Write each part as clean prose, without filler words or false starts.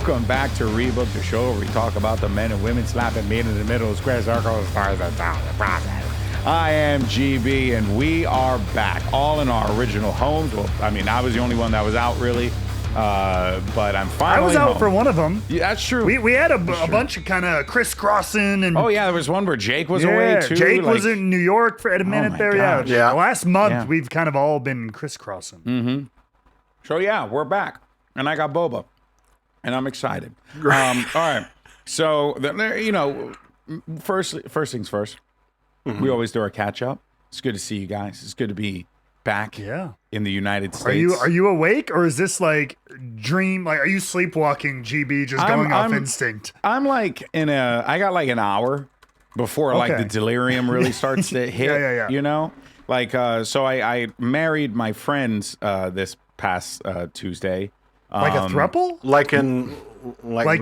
Welcome back to Rebooked, the show where we talk about the men and women slapping meat in the middle of square circles as far as the process. I am GB, and we are back, all in our original homes. Well, I mean, I was the only one that was out, really, but I'm finally I was out home. for one of them. Yeah, that's true. We had a bunch of kind of crisscrossing. And oh, yeah, there was one where Jake was away, too. Jake was in New York for a minute there. gosh. Yeah. Last month, we've kind of all been crisscrossing. Mm-hmm. So, yeah, we're back, and I got Boba. And I'm excited. All right. So, first things first. Mm-hmm. We always do our catch up. It's good to see you guys. It's good to be back in the United States. Are you awake, or is this like dream? Like, are you sleepwalking, GB, just going off instinct? I'm like I got like an hour before like the delirium really starts to hit. Yeah. You know? Like, so I married my friends this past Tuesday. Like a throuple? Like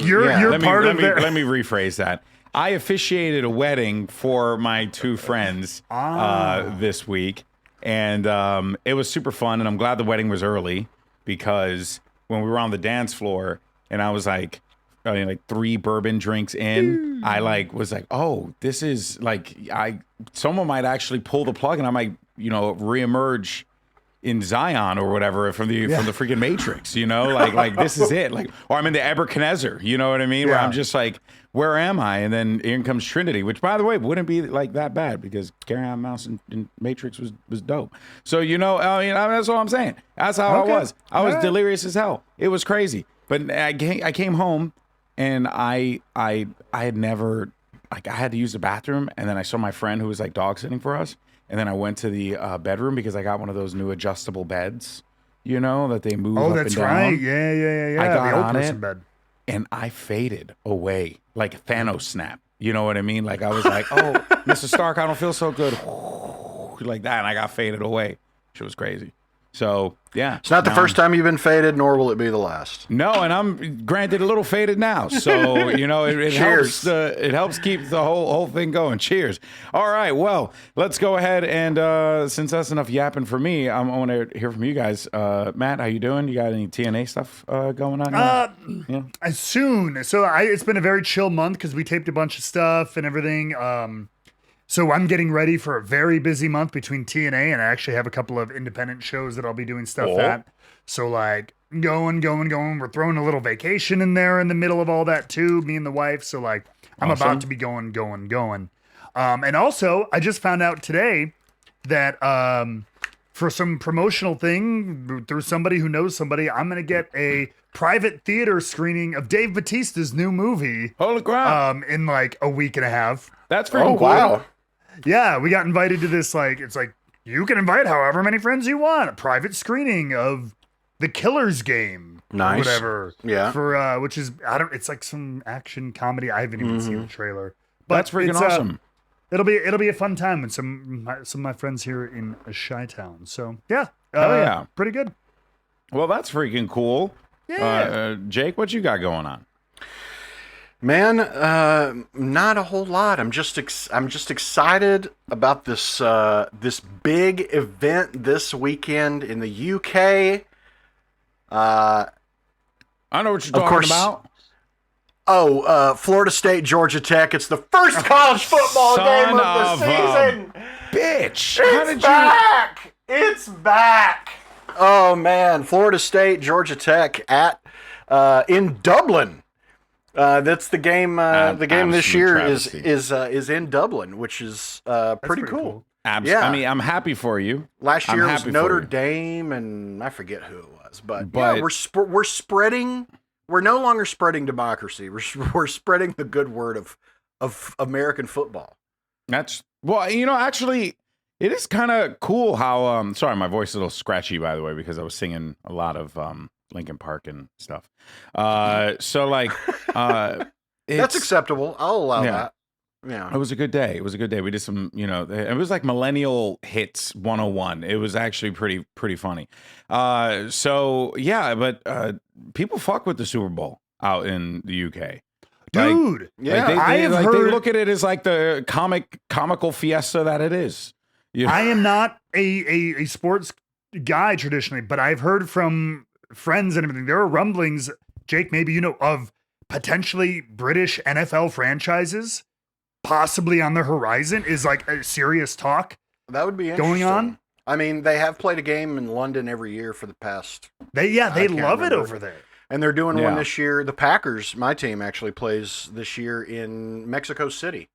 you're part of it. Let me rephrase that. I officiated a wedding for my two friends this week, and it was super fun, and I'm glad the wedding was early, because when we were on the dance floor and I was like 3 bourbon drinks in, I was like, oh, this is like, someone might actually pull the plug and I might, reemerge in Zion or whatever from the freaking Matrix, like this is it. Like, or I'm in the Nebuchadnezzar, you know what I mean? Where I'm just like, where am I? And then in comes Trinity, which, by the way, wouldn't be like that bad, because Carry On Mouse in Matrix was dope. So, that's all I'm saying. That's how I was. I was delirious as hell. It was crazy. But I came home, and I had never, I had to use the bathroom, and then I saw my friend who was like dog sitting for us. And then I went to the bedroom, because I got one of those new adjustable beds, that they move up and down. Oh, that's right. Yeah. I got the old on person it, bed. and I faded away like Thanos snap. You know what I mean? Like, I was like, oh, Mr. Stark, I don't feel so good. Like that, and I got faded away. Shit was crazy. So, yeah. It's not the first time you've been faded, nor will it be the last. No, and I'm granted a little faded now. So, it helps it helps keep the whole thing going. Cheers. All right, well, let's go ahead, and since that's enough yapping for me, I want to hear from you guys. Matt, how you doing? You got any TNA stuff going on? Soon. So it's been a very chill month, because we taped a bunch of stuff and everything. So I'm getting ready for a very busy month between TNA, and I actually have a couple of independent shows that I'll be doing stuff at. So going. We're throwing a little vacation in there in the middle of all that too, me and the wife. So I'm about to be going. And also I just found out today that for some promotional thing through somebody who knows somebody, I'm going to get a private theater screening of Dave Bautista's new movie. Holy crap. In like a week and a half. That's freaking cool. Wow. Yeah, we got invited to this, it's like, you can invite however many friends you want. A private screening of The Killer's Game. Nice. Whatever. Yeah. For, which is, it's like some action comedy. I haven't even seen the trailer. But that's freaking awesome. It'll be a fun time with some of my friends here in Chi-Town. So, yeah. Pretty good. Well, that's freaking cool. Yeah. Jake, what you got going on? Man, not a whole lot. I'm just excited about this this big event this weekend in the UK. I know what you're talking about. Oh, Florida State, Georgia Tech. It's the first college football game of the season. Bitch. It's back. Oh man, Florida State, Georgia Tech in Dublin. That's the game. The game this year is in Dublin, which is pretty cool. Yeah, I mean, I'm happy for you. Last year was Notre Dame, and I forget who it was, but yeah, we're spreading. We're no longer spreading democracy. We're spreading the good word of American football. That's actually, it is kind of cool how. Sorry, my voice is a little scratchy, by the way, because I was singing a lot of Linkin Park and stuff. That's acceptable. I'll allow that. Yeah. It was a good day. We did some, it was like Millennial Hits 101. It was actually pretty funny. But people fuck with the Super Bowl out in the UK. Dude, they look at it as like the comical fiesta that it is. I am not a sports guy traditionally, but I've heard from friends and everything. There are rumblings, Jake, maybe of potentially British NFL franchises possibly on the horizon is like a serious talk. That would be interesting. Going on. I mean, they have played a game in London every year for the past. They love it over there. And they're doing one this year. The Packers, my team, actually plays this year in Mexico City.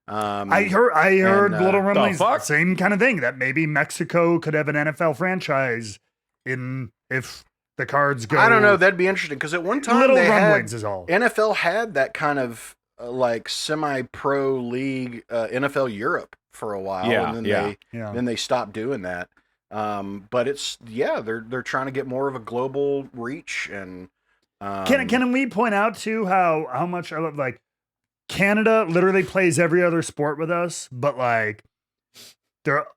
I heard little rumblings, same kind of thing, that maybe Mexico could have an NFL franchise if the cards go. I don't know. That'd be interesting because at one time little rumblings is all. NFL had that kind of like semi-pro league, NFL Europe for a while, and then they stopped doing that. But they're trying to get more of a global reach. And can we point out too how much I love, like, Canada literally plays every other sport with us, but like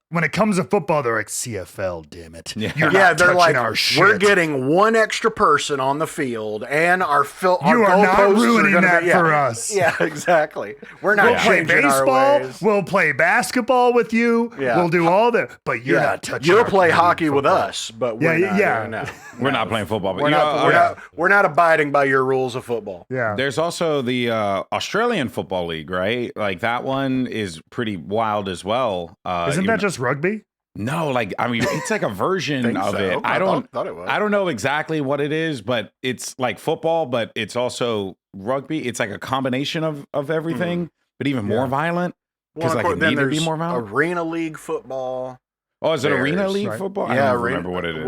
when it comes to football, they're like, CFL, damn it. They're like, our shit. We're getting one extra person on the field, and our you are not ruining that for us. Yeah, exactly. We're not changing baseball, our ways. We'll play basketball with you. Yeah. We'll do all that, but you're not touching. You'll play hockey with us, but we're not. We're not playing football. But we're not abiding by your rules of football. Yeah. There's also the Australian Football League, right? Like that one is pretty wild as well. Isn't that just rugby? No, like, I mean, it's like a version of it. I thought it was. I don't know exactly what it is, but it's like football, but it's also rugby. It's like a combination of everything, but even more violent. Because like it need to be more violent. Arena League football. Oh, is it Arena League football? I don't remember what it is.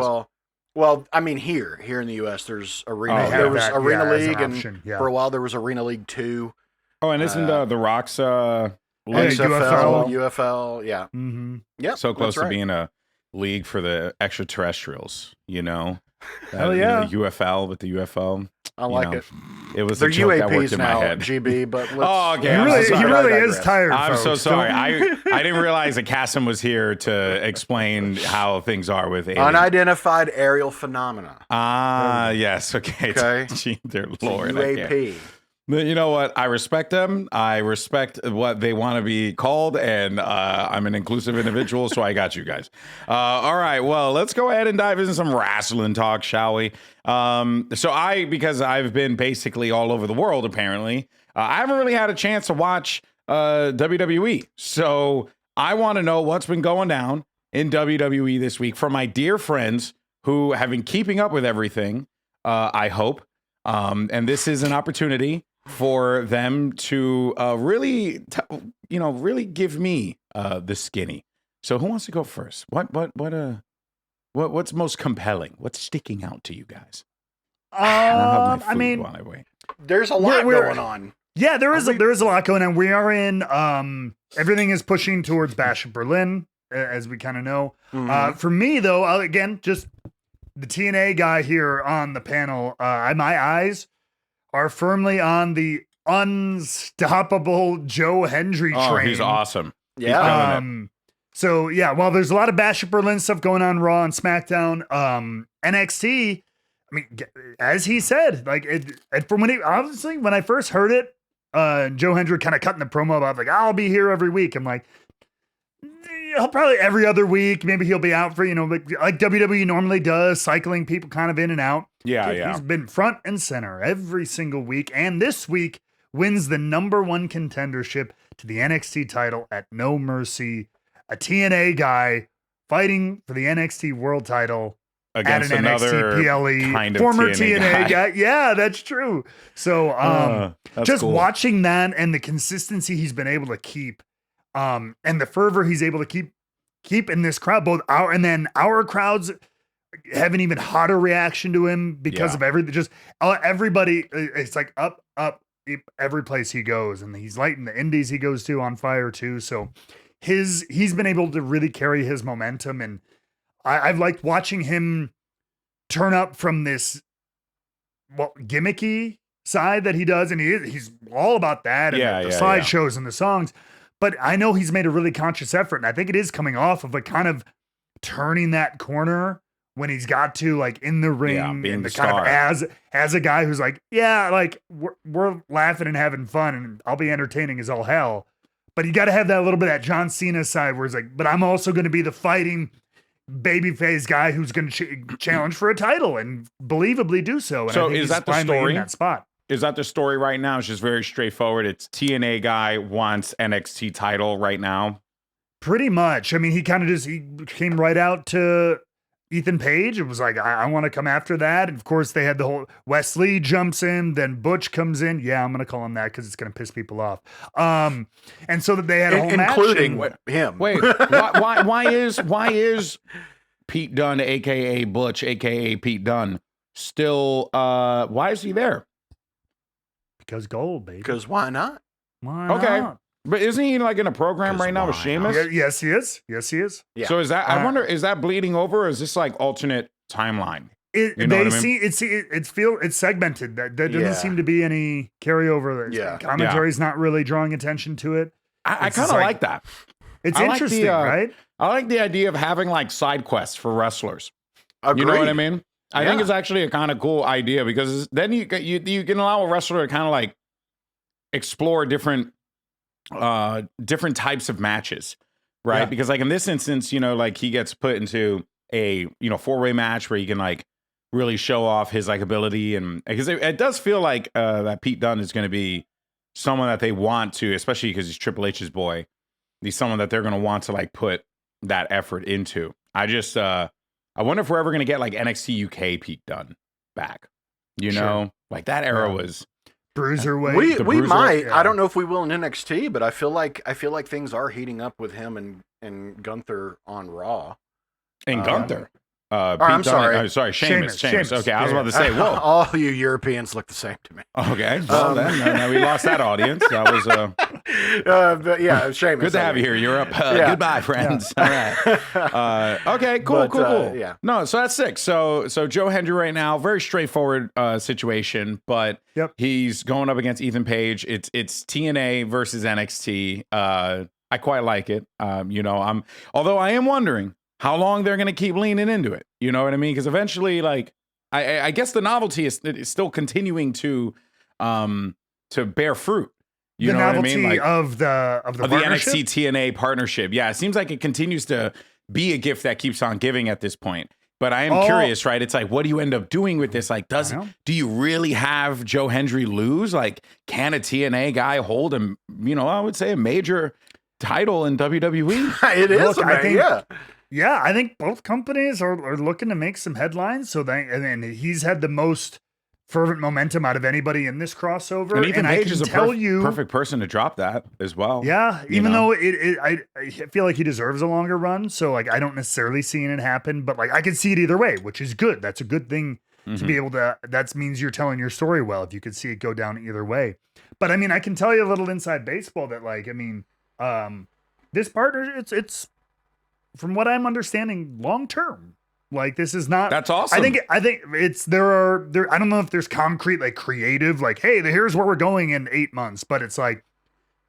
Well, I mean, here in the U.S., there's Arena. There was Arena League, and for a while there was Arena League 2. Oh, and isn't the Rock's UFL, yeah. Mm-hmm. Yeah, so close to being a league for the extraterrestrials, you know? Hell yeah. UFL with the UFO. I like it. It was They're a joke that worked UAPs in now, my head. GB, but let's, he really is tired. I'm folks. so sorry. I didn't realize that Cassim was here to explain how things are with aliens. Unidentified aerial phenomena. Yes. Okay. Gee, dear Lord. UAP. But you know what? I respect them. I respect what they want to be called, and I'm an inclusive individual, so I got you guys. All right, well, let's go ahead and dive into some wrestling talk, shall we? Because I've been basically all over the world, apparently, I haven't really had a chance to watch WWE. So I want to know what's been going down in WWE this week from my dear friends who have been keeping up with everything, I hope. And this is an opportunity for them to really give me the skinny. So who wants to go first? What's most compelling? What's sticking out to you guys? I mean, there's a lot going on. Yeah, there is a lot going on. We are in everything is pushing towards Bash in Berlin, as we kind of know. Mm-hmm. For me, though, again, just the TNA guy here on the panel, my eyes are firmly on the unstoppable Joe Hendry train. Oh, he's awesome. Yeah. So yeah, while there's a lot of Bash at Berlin stuff going on Raw and SmackDown, NXT, I mean, as he said, like when I first heard it, Joe Hendry kind of cutting the promo about like, I'll be here every week. I'm like, he'll probably every other week. Maybe he'll be out for, like WWE normally does, cycling people kind of in and out. Yeah. He's been front and center every single week. And this week wins the #1 contendership to the NXT title at No Mercy. A TNA guy fighting for the NXT world title against at an another NXT PLE. kind of former TNA guy. Yeah, that's true. So just cool. watching that and the consistency he's been able to keep, and the fervor he's able to keep in this crowd, both our crowds have an even hotter reaction to him because of everything. Just everybody, it's like up every place he goes, and he's lighting the indies he goes to on fire too. So he's been able to really carry his momentum, and I've liked watching him turn up from this gimmicky side that he does, and he's all about that and the slideshows and the songs. But I know he's made a really conscious effort, and I think it is coming off of kind of turning that corner when he's got to, like, in the ring, being and the kind star. of as a guy who's like, like we're laughing and having fun, and I'll be entertaining as all hell. But you got to have that little bit of that John Cena side where it's like, but I'm also going to be the fighting babyface guy who's going to challenge for a title and believably do so. And So I think is he's that the finally story? in that spot? the story right now? It's just very straightforward. It's TNA guy wants NXT title right now. Pretty much. I mean, he came right out to Ethan Page. It was like, I want to come after that. And of course, they had the whole Wesley jumps in, then Butch comes in. Yeah, I'm going to call him that because it's going to piss people off. And so that they had a whole including match. him. Wait, why is Pete Dunne, aka Butch, aka Pete Dunne, still? Why is he there? Because gold, baby. Because why not? Why not? Okay. But isn't he like in a program right now with Sheamus? Yes, he is. Yes, he is. Yeah. So is that? I wonder, is that bleeding over, or is this like alternate timeline? It's segmented. There doesn't seem to be any carryover. Commentary's not really drawing attention to it. I kind of like that. It's interesting, right? I like the idea of having like side quests for wrestlers. Agreed. You know what I mean? I think it's actually a kind of cool idea because then you can allow a wrestler to kind of like explore different types of matches, right? Because like in this instance, like he gets put into a 4-way match where he can like really show off his like ability, and because it does feel like that Pete Dunne is going to be someone that they want to, especially because he's Triple H's boy. He's someone that they're going to want to like put that effort into. I wonder if we're ever going to get like NXT UK Pete Dunne back. Like that era was Bruiserweight. We might. Yeah. I don't know if we will in NXT, but I feel like things are heating up with him and Gunther on Raw. And Gunther. I'm sorry. Sheamus. Okay, I was about to say, whoa. All you Europeans look the same to me. Okay, well then we lost that audience. That was but yeah, Sheamus. Good to have you here, Europe. Goodbye, friends. Yeah. All right. Okay, cool. Yeah. No, so that's sick. So Joe Hendry right now, very straightforward situation, but he's going up against Ethan Page. It's TNA versus NXT. I quite like it. Although I am wondering how long they're going to keep leaning into it. You know what I mean? Because eventually, like, I guess the novelty is still continuing to bear fruit. You know what I mean? Like, of the NXT TNA partnership. Yeah, it seems like it continues to be a gift that keeps on giving at this point. But I am curious, right? It's like, what do you end up doing with this? Like, do you really have Joe Hendry lose? Like, can a TNA guy hold I would say a major title in WWE? It is. Look, I think, yeah, I think both companies are looking to make some headlines. So and he's had the most fervent momentum out of anybody in this crossover. And Ethan Page is a perfect person to drop that as well. Yeah, even though I feel like he deserves a longer run. So like I don't necessarily see it happen, but like I can see it either way, which is good. That's a good thing to be able to. That means you're telling your story well if you could see it go down either way. But I mean, I can tell you a little inside baseball that like this partner it's. From what I'm understanding, long term, like this is not. That's awesome. I think it's there. I don't know if there's concrete, like creative, like hey, here's where we're going in 8 months. But it's like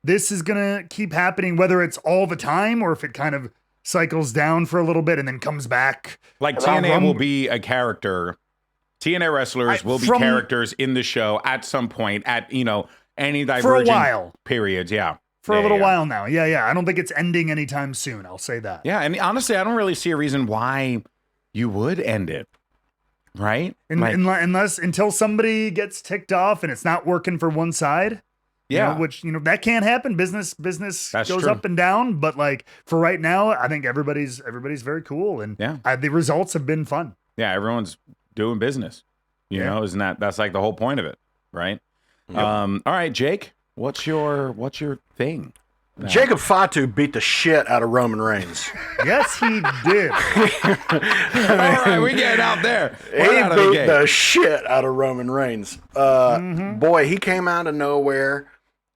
this is gonna keep happening, whether it's all the time or if it kind of cycles down for a little bit and then comes back. Like TNA will be a character. TNA wrestlers will be characters in the show at some point at any divergent for a while periods. Yeah. For a little while now. Yeah. I don't think it's ending anytime soon. I'll say that. Yeah. And honestly, I don't really see a reason why you would end it. Right? Until somebody gets ticked off and it's not working for one side. Yeah. Which, that can't happen. Business That's goes true. up and down. But like for right now, I think everybody's very cool. And the results have been fun. Yeah. Everyone's doing business. You know, that's like the whole point of it. Right? Yep. All right, Jake. What's your thing? Jacob Fatu beat the shit out of Roman Reigns. Yes, he did. All right, we get out there. He beat the shit out of Roman Reigns. Boy, he came out of nowhere.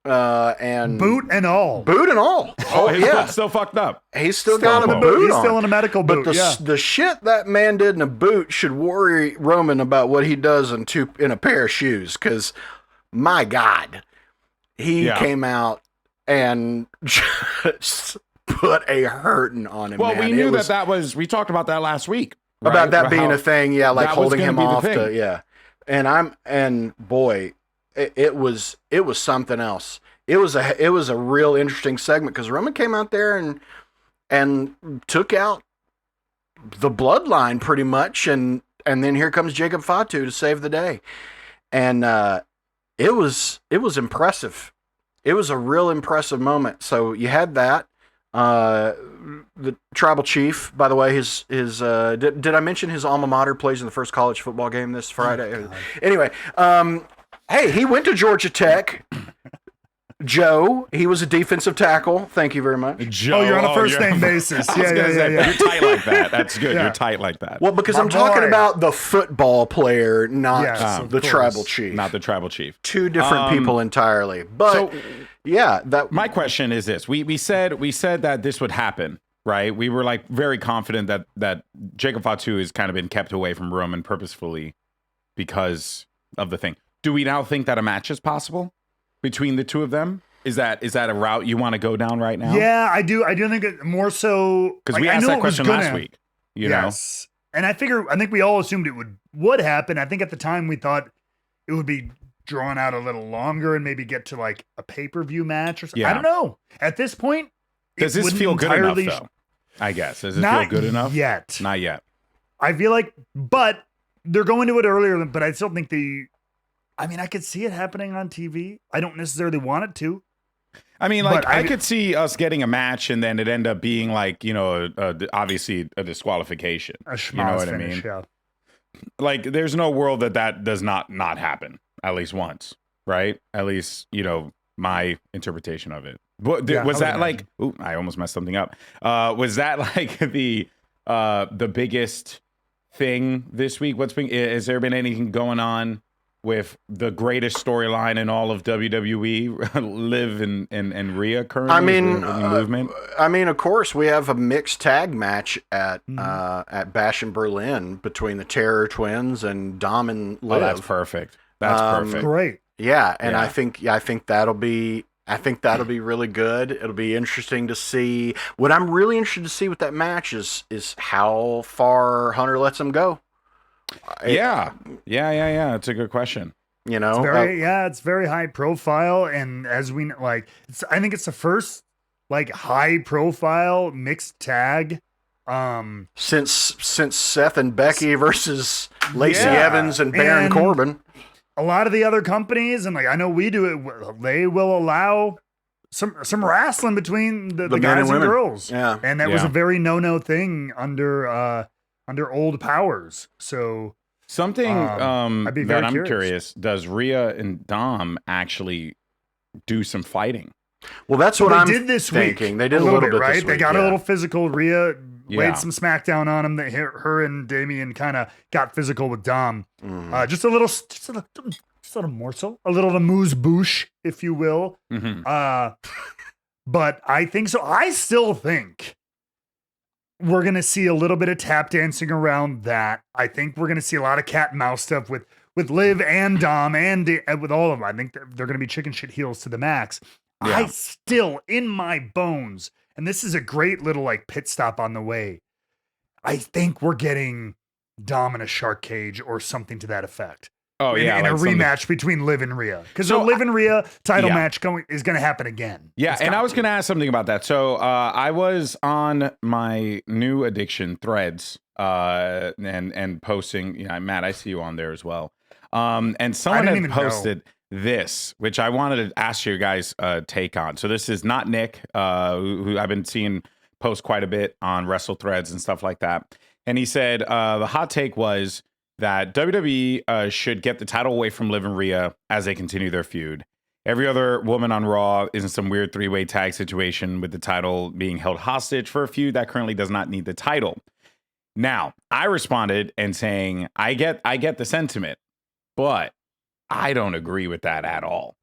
And boot and all. Oh, his foot's still fucked up. He's still got a boot. He's still in a medical boot. But the shit that man did in a boot should worry Roman about what he does in a pair of shoes. Because, my God. He came out and just put a hurting on him. Well, we knew that was. We talked about that last week. Right? About that being a thing, like holding him off to, And boy, it was something else. It was a real interesting segment because Roman came out there and took out the bloodline pretty much, and then here comes Jacob Fatu to save the day, and it was impressive. It was a real impressive moment. So you had that. The tribal chief, by the way, did I mention his alma mater plays in the first college football game this Friday? Anyway, hey, he went to Georgia Tech. Joe, he was a defensive tackle. Thank you very much. Joe, you're on a first name basis. Yeah. You're tight like that. That's good. Yeah. You're tight like that. Well, because I'm talking about the football player, not the tribal chief. Not the tribal chief. Two different people entirely. But my question is this: we said that this would happen, right? We were like very confident that Jacob Fatu has kind of been kept away from Roman purposefully because of the thing. Do we now think that a match is possible between the two of them? Is that a route you want to go down right now? Yeah, I do think it more so because we asked that question last week. You know, and I think we all assumed it would happen. I think at the time we thought it would be drawn out a little longer and maybe get to like a pay-per-view match or something. Yeah. I don't know. At this point, does this feel good enough though? I guess. Does it feel good enough? Yet. Not yet. I feel like, but they're going to it earlier, but I still think I could see it happening on TV. I don't necessarily want it to. I mean, like, I could see us getting a match and then it end up being like, you know, obviously a disqualification. You know what finish, I mean? Yeah. Like, there's no world that does not happen at least once, right? At least, you know, my interpretation of it. Was that like? Ooh, I almost messed something up. Was that like the biggest thing this week? Has there been anything going on with the greatest storyline in all of WWE, Liv and Rhea currently? I mean, movement. I mean, of course, we have a mixed tag match at Bash in Berlin between the Terror Twins and Dom and Liv. Oh, that's perfect. That's perfect. Great. Yeah, and I think that'll be really good. It'll be interesting to see. What I'm really interested to see with that match is how far Hunter lets him go. Yeah. It's a good question. You know, it's very high profile, and as we like, I think it's the first like high profile mixed tag since Seth and Becky versus Lacey Evans and Baron Corbin. A lot of the other companies, and like I know we do it, they will allow some wrestling between the guys and girls. Yeah, and that was a very no thing under old powers. So something I'd be very curious. Does Rhea and Dom actually do some fighting? Well, that's what I'm thinking. They did a little bit right? This week, they got a little physical. Rhea laid some smackdown on him. Her and Damian kind of got physical with Dom. Just a little morsel, a little amuse-bouche, if you will. But I think so. I still think we're going to see a little bit of tap dancing around that. I think we're going to see a lot of cat and mouse stuff with Liv and Dom and with all of them. I think they're going to be chicken shit heels to the max. Yeah. I still, in my bones, and this is a great little like pit stop on the way, I think we're getting Dom in a shark cage or something to that effect. Oh, in a rematch between Liv and Rhea. Because the Liv and Rhea title match is going to happen again. Yeah, and I was going to ask something about that. So I was on my new addiction threads and posting. You know, Matt, I see you on there as well. And someone had posted this, which I wanted to ask your guys' take on. So this is not Nick, who I've been seeing post quite a bit on Wrestle Threads and stuff like that. And he said the hot take was that WWE should get the title away from Liv and Rhea as they continue their feud. Every other woman on Raw is in some weird three-way tag situation with the title being held hostage for a feud that currently does not need the title. Now, I responded and saying, I get the sentiment, but I don't agree with that at all.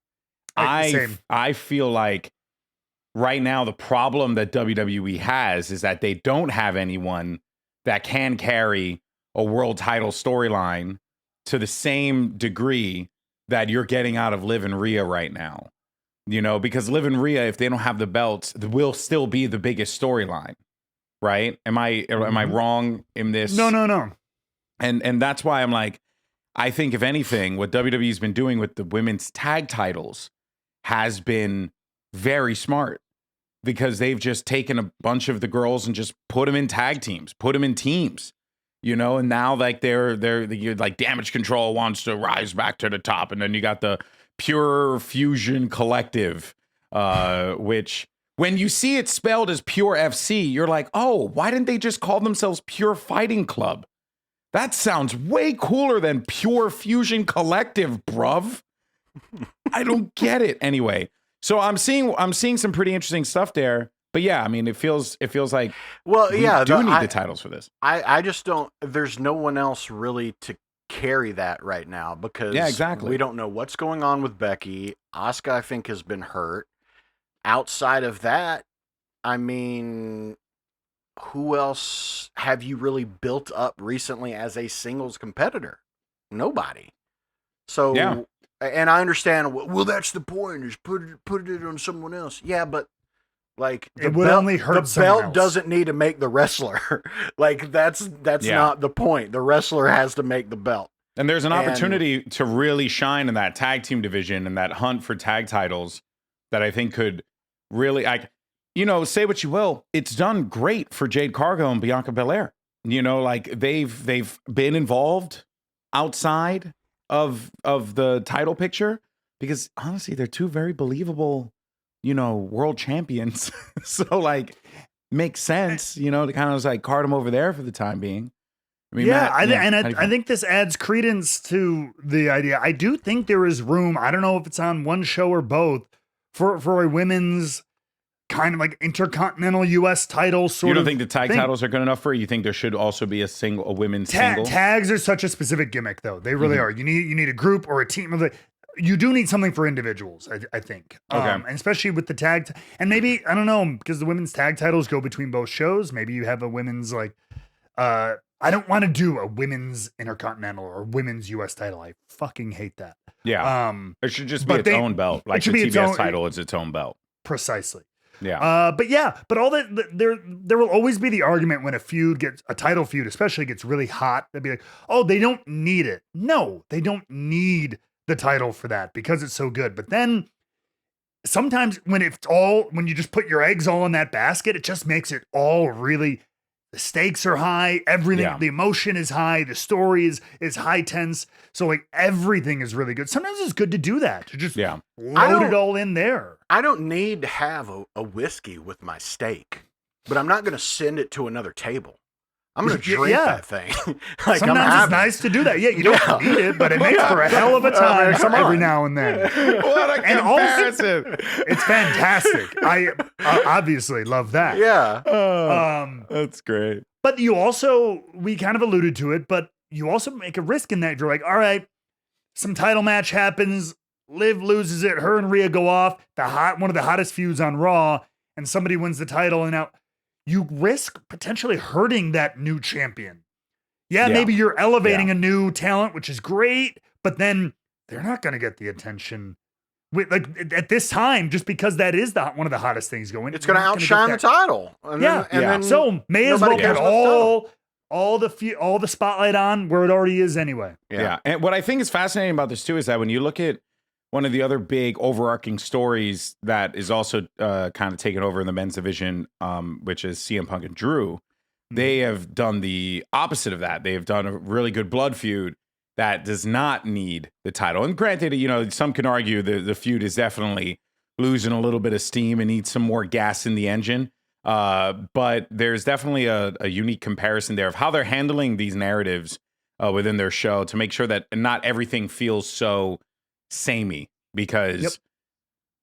I feel like right now the problem that WWE has is that they don't have anyone that can carry a world title storyline to the same degree that you're getting out of Liv and Rhea right now. You know, because Liv and Rhea, if they don't have the belts, will still be the biggest storyline, right? Am I wrong in this? No. And that's why I'm like, I think if anything, what WWE's been doing with the women's tag titles has been very smart, because they've just taken a bunch of the girls and just put them in tag teams, put them in teams. You know, and now like they're like Damage Control wants to rise back to the top, and then you got the Pure Fusion Collective, which when you see it spelled as Pure FC, you're like, oh, why didn't they just call themselves Pure Fighting Club? That sounds way cooler than Pure Fusion Collective, bruv. I don't get it. Anyway, so I'm seeing some pretty interesting stuff there. But yeah, I mean, it feels like we do need the titles for this. I just don't. There's no one else really to carry that right now because we don't know what's going on with Becky. Asuka, I think, has been hurt. Outside of that, I mean, who else have you really built up recently as a singles competitor? Nobody. So, yeah. And I understand. Well, that's the point. Is put it on someone else. Yeah, but like it would only hurt. The belt doesn't need to make the wrestler. Like that's not the point. The wrestler has to make the belt. And there's an opportunity to really shine in that tag team division and that hunt for tag titles that I think could really, say what you will, it's done great for Jade Cargill and Bianca Belair. Like they've been involved outside of the title picture because honestly, they're two very believable, world champions. So like makes sense, to kind of just like cart them over there for the time being. I mean, yeah, I think this adds credence to the idea. I do think there is room. I don't know if it's on one show or both for a women's kind of like intercontinental U.S. title sort of. You don't think the tag titles are good enough for you? You think there should also be a women's single? Tags are such a specific gimmick, though. They really are. You need a group or a team of you do need something for individuals, I think. Okay. And especially with the tag. And maybe, I don't know, because the women's tag titles go between both shows. Maybe you have a women's I don't want to do a women's intercontinental or women's U.S. title. I fucking hate that. Yeah. It should just be its own belt. Like the TBS title is its own belt. Precisely. Yeah. But all that there will always be the argument when a title feud especially gets really hot. They'd be like, oh, they don't need it. No, they don't need the title for that because it's so good. But then sometimes when you just put your eggs all in that basket, it just makes it all really. The stakes are high. Everything, the emotion is high. The story is high tense. So like everything is really good. Sometimes it's good to do that. To just load it all in there. I don't need to have a whiskey with my steak, but I'm not going to send it to another table. I'm going to drink that thing. Like, sometimes it's nice to do that. Yeah, you don't need it, but it makes for a hell of a time every now and then. What a comparison. Also, it's fantastic. I obviously love that. Yeah. That's great. But we kind of alluded to it, but you also make a risk in that. You're like, all right, some title match happens. Liv loses it. Her and Rhea go off. One of the hottest feuds on Raw, and somebody wins the title. And now you risk potentially hurting that new champion. Yeah, maybe you're elevating a new talent, which is great, but then they're not going to get the attention at this time just because that is one of the hottest things going. It's going to outshine the title. And so may as well put all the spotlight on where it already is anyway. Yeah. And what I think is fascinating about this too is that when you look at one of the other big overarching stories that is also kind of taken over in the men's division, which is CM Punk and Drew, they have done the opposite of that. They have done a really good blood feud that does not need the title. And granted, some can argue the feud is definitely losing a little bit of steam and needs some more gas in the engine. But there's definitely a unique comparison there of how they're handling these narratives within their show to make sure that not everything feels so samey, because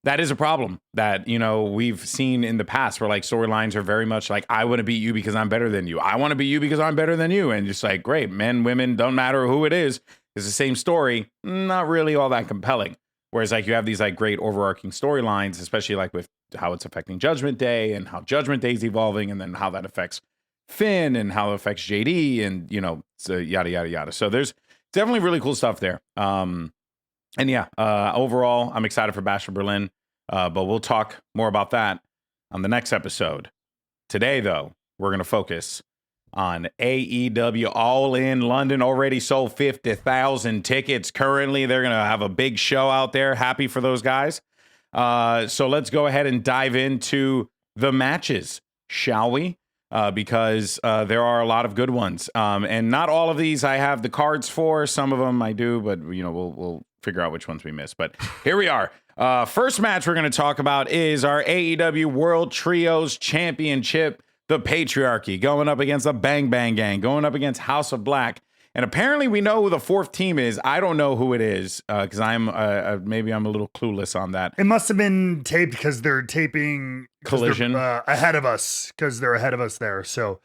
that is a problem that we've seen in the past where like storylines are very much like, I want to beat you because I'm better than you, I want to beat you because I'm better than you, and just like, great, men, women, don't matter who it is, it's the same story, not really all that compelling. Whereas like you have these like great overarching storylines, especially like with how it's affecting Judgment Day and how Judgment Day is evolving, and then how that affects Finn and how it affects JD, and so yada yada yada. So there's definitely really cool stuff there. And overall, I'm excited for Bash for Berlin, but we'll talk more about that on the next episode. Today, though, we're going to focus on AEW All In London. Already sold 50,000 tickets. Currently, they're going to have a big show out there. Happy for those guys. So let's go ahead and dive into the matches, shall we? Because there are a lot of good ones. And not all of these I have the cards for. Some of them I do, but we'll figure out which ones we missed. But here we are. First match we're going to talk about is our AEW World Trios Championship. The Patriarchy going up against the Bang Bang Gang, going up against House of Black. And apparently we know who the fourth team is. I don't know who it is because maybe I'm a little clueless on that. It must have been taped because they're taping Collision ahead of us because they're ahead of us there. So,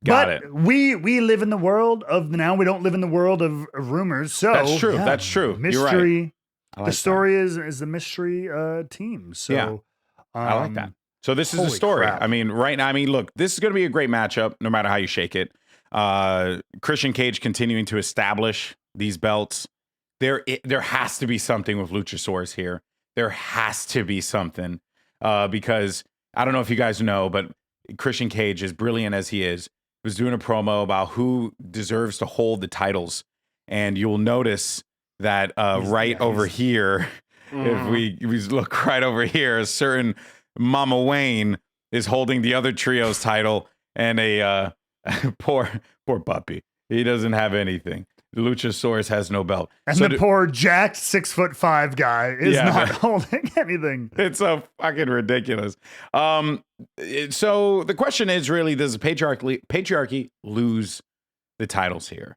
Got it. We live in the world of now. We don't live in the world of rumors. So That's true. yeah, That's true. Mystery. You're right. I like the story is the mystery team. So Yeah. I like that. So this is the holy story. crap. I mean, right now, look, this is going to be a great matchup, no matter how you shake it. Christian Cage continuing to establish these belts. There has to be something with Luchasaurus here. There has to be something because I don't know if you guys know, but Christian Cage, as brilliant as he is, was doing a promo about who deserves to hold the titles. And you'll notice that over here, if we look right over here, a certain Mama Wayne is holding the other trio's title, and a poor puppy. He doesn't have anything. Luchasaurus has no belt. And the poor jacked 6'5" guy is not holding anything. It's so fucking ridiculous. So the question is really, does the patriarchy lose the titles here?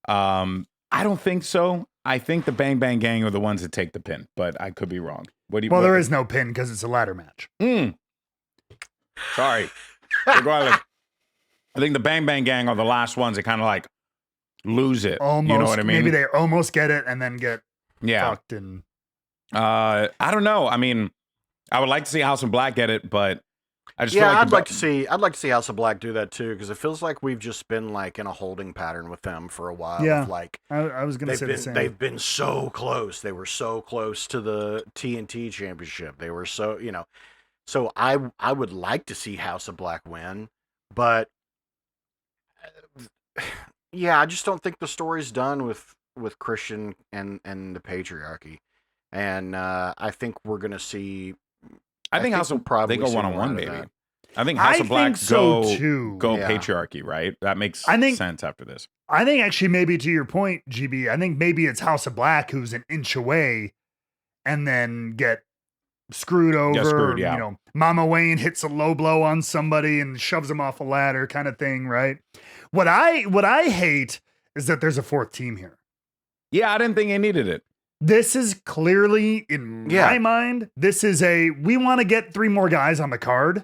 I don't think so. I think the Bang Bang Gang are the ones that take the pin, but I could be wrong. There is no pin because it's a ladder match. Sorry. Regardless, I think the Bang Bang Gang are the last ones that kind of like lose it. Almost, you know what I mean? Maybe they almost get it and then get fucked. And I don't know. I mean, I would like to see House of Black get it, but I just I'd like to see House of Black do that too, because it feels like we've just been like in a holding pattern with them for a while. Yeah, like I was gonna say the same. They've been so close. They were so close to the TNT championship. They were so So I would like to see House of Black win, but I just don't think the story's done with Christian and the patriarchy, and I think we're gonna see. I think House of Black, they go one-on-one, baby. I think House of Black go patriarchy, right? That makes sense after this. I think actually maybe to your point, GB, I think maybe it's House of Black who's an inch away and then get screwed over. Mama Wayne hits a low blow on somebody and shoves him off a ladder kind of thing, right? What I hate is that there's a fourth team here. Yeah, I didn't think they needed it. This is clearly, in my mind, we want to get 3 more guys on the card,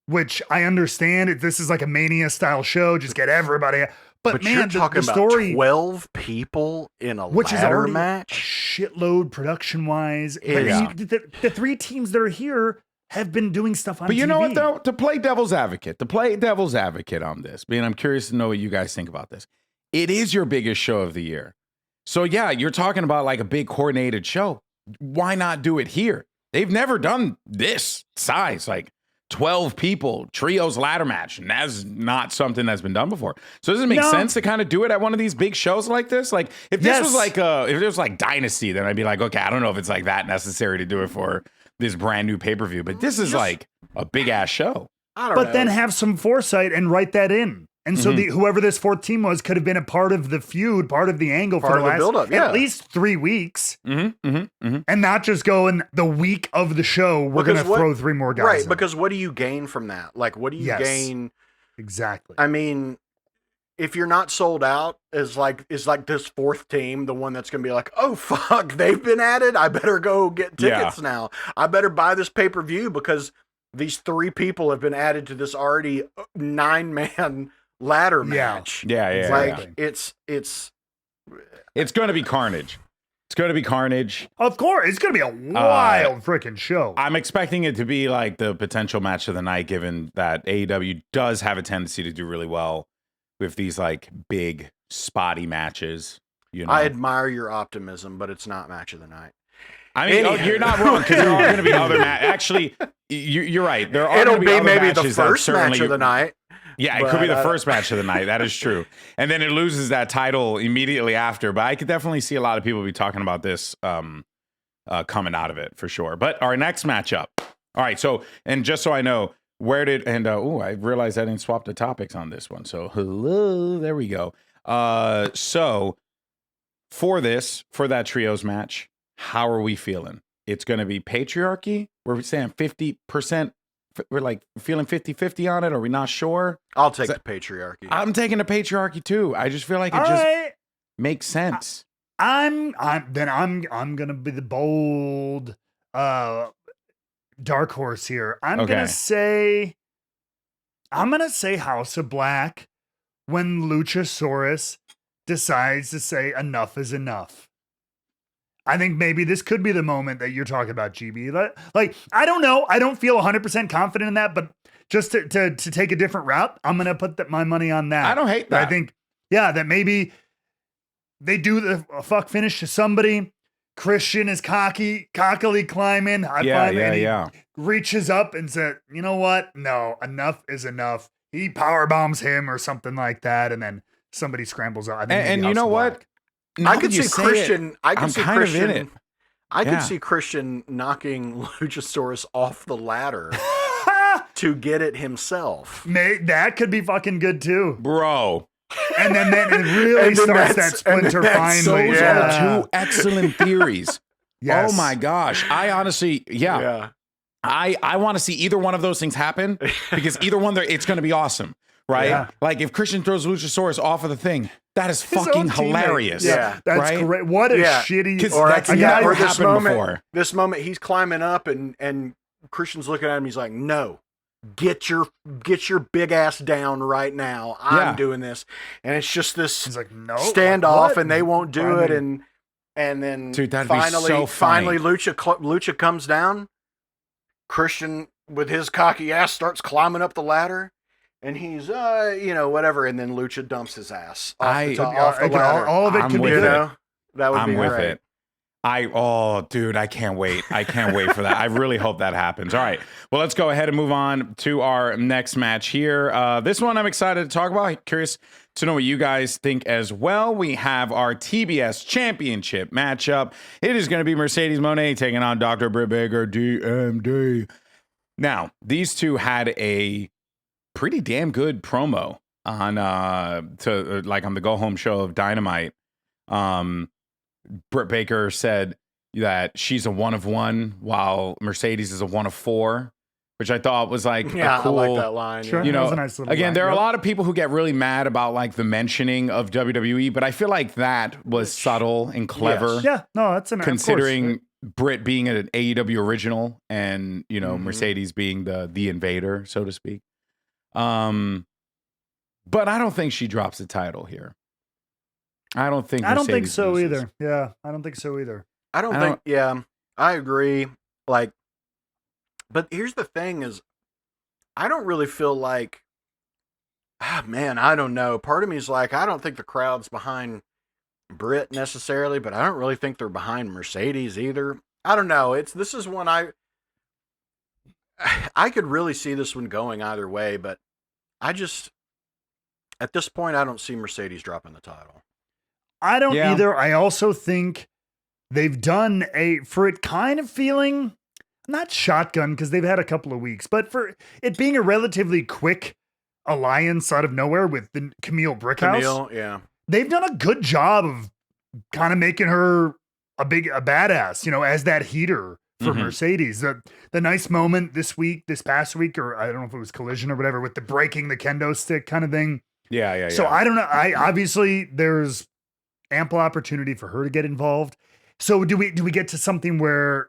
which I understand. This is like a Mania style show. Just get everybody. But man, you're talking the story, about 12 people in a which ladder is already match, a shitload production wise. The 3 teams that are here have been doing stuff on TV. But you know what, though? To play devil's advocate on this, I'm curious to know what you guys think about this. It is your biggest show of the year. So yeah, you're talking about like a big coordinated show. Why not do it here? They've never done this size, like 12 people, trios ladder match. And that's not something that's been done before. So does it make sense to kind of do it at one of these big shows like this? Like if this was like if it was like Dynasty, then I'd be like, okay, I don't know if it's like that necessary to do it for this brand new pay-per-view, but this is like a big ass show. Then have some foresight and write that in. And so whoever this fourth team was could have been a part of the feud, part of the angle for the last build-up, at least 3 weeks. And not just go in the week of the show, we're going to throw 3 more guys. Right, in. because what do you gain from that? Like, what do you gain? Exactly. I mean, if you're not sold out, is like this fourth team the one that's going to be like, oh, fuck, they've been added? I better go get tickets now. I better buy this pay-per-view because these 3 people have been added to this already 9-man ladder match. It's going to be carnage. It's going to be carnage. Of course, it's going to be a wild freaking show. I'm expecting it to be like the potential match of the night, given that AEW does have a tendency to do really well with these like big spotty matches. I admire your optimism, but it's not match of the night. I mean, you're not wrong, because there are going to be other matches. Actually, you're right. There are. It'll be maybe the first match of the night. Yeah, it could be the first match of the night. That is true. And then it loses that title immediately after. But I could definitely see a lot of people be talking about this coming out of it for sure. But our next matchup. All right. So, and just so I know, I realized I didn't swap the topics on this one. So, there we go. So, for that trios match, how are we feeling? It's going to be patriarchy? We're saying 50%. We're like feeling 50-50 on it. Are we not sure? I'll take the patriarchy. I'm taking the patriarchy too. I just feel like it makes sense. I'm gonna be the bold dark horse here. I'm gonna say House of Black when Luchasaurus decides to say enough is enough. I think maybe this could be the moment that you're talking about, GB. Like, I don't know. I don't feel 100% confident in that, but just to take a different route, I'm going to put my money on that. I don't hate that. I think, that maybe they do the fuck finish to somebody. Christian is cockily climbing. He reaches up and said, you know what? No, enough is enough. He power bombs him or something like that. And then somebody scrambles out. And you know what? I could see Christian. I could see Christian. In it. I could see Christian knocking Luchasaurus off the ladder to get it himself. That could be fucking good too, bro. And then it really starts that splinter finally. Those are two excellent theories. Yes. Oh my gosh! I honestly, I want to see either one of those things happen because either one, it's going to be awesome. Right? Yeah. Like if Christian throws Luchasaurus off of the thing, that is fucking hilarious. Yeah, that's great. What a shitty. This moment he's climbing up and Christian's looking at him. He's like, "No, get your big ass down right now. I'm doing this." And it's just this standoff, and they won't do it. And then dude, finally, Lucha comes down. Christian with his cocky ass starts climbing up the ladder. And he's, whatever, and then Lucha dumps his ass off the ladder. All of it can be good. That would be with great. it. Dude, I can't wait. I can't wait for that. I really hope that happens. All right. Well, let's go ahead and move on to our next match here. This one I'm excited to talk about. Curious to know what you guys think as well. We have our TBS Championship matchup. It is going to be Mercedes Moné taking on Dr. Britt Baker, DMD. Now, these two had a pretty damn good promo on on the go home show of Dynamite. Britt Baker said that she's a 1 of 1 while Mercedes is a 1 of 4, which I thought was like a cool, I like that line. Sure, you know, that was a nice little line. there are a lot of people who get really mad about like the mentioning of WWE, but I feel like that was subtle and clever. Yes. Yeah, no, that's considering Britt being an AEW original and Mercedes being the invader, so to speak. But I don't think she drops the title here. I don't think so loses. either. Yeah, I don't think so either. I agree. Like, but here's the thing is, I don't really feel like, I don't know. Part of me is like, I don't think the crowd's behind Britt necessarily, but I don't really think they're behind Mercedes either. I don't know. This is one I could really see this one going either way, but at this point, I don't see Mercedes dropping the title. I don't either. I also think they've done for it kind of feeling, not shotgun because they've had a couple of weeks, but for it being a relatively quick alliance out of nowhere with the Camille Brickhouse. They've done a good job of kind of making her a badass, as that heater for Mercedes. The nice moment this past week, or I don't know if it was Collision or whatever, with the breaking the kendo stick kind of thing. Yeah. So I don't know. Obviously there's ample opportunity for her to get involved. So do we get to something where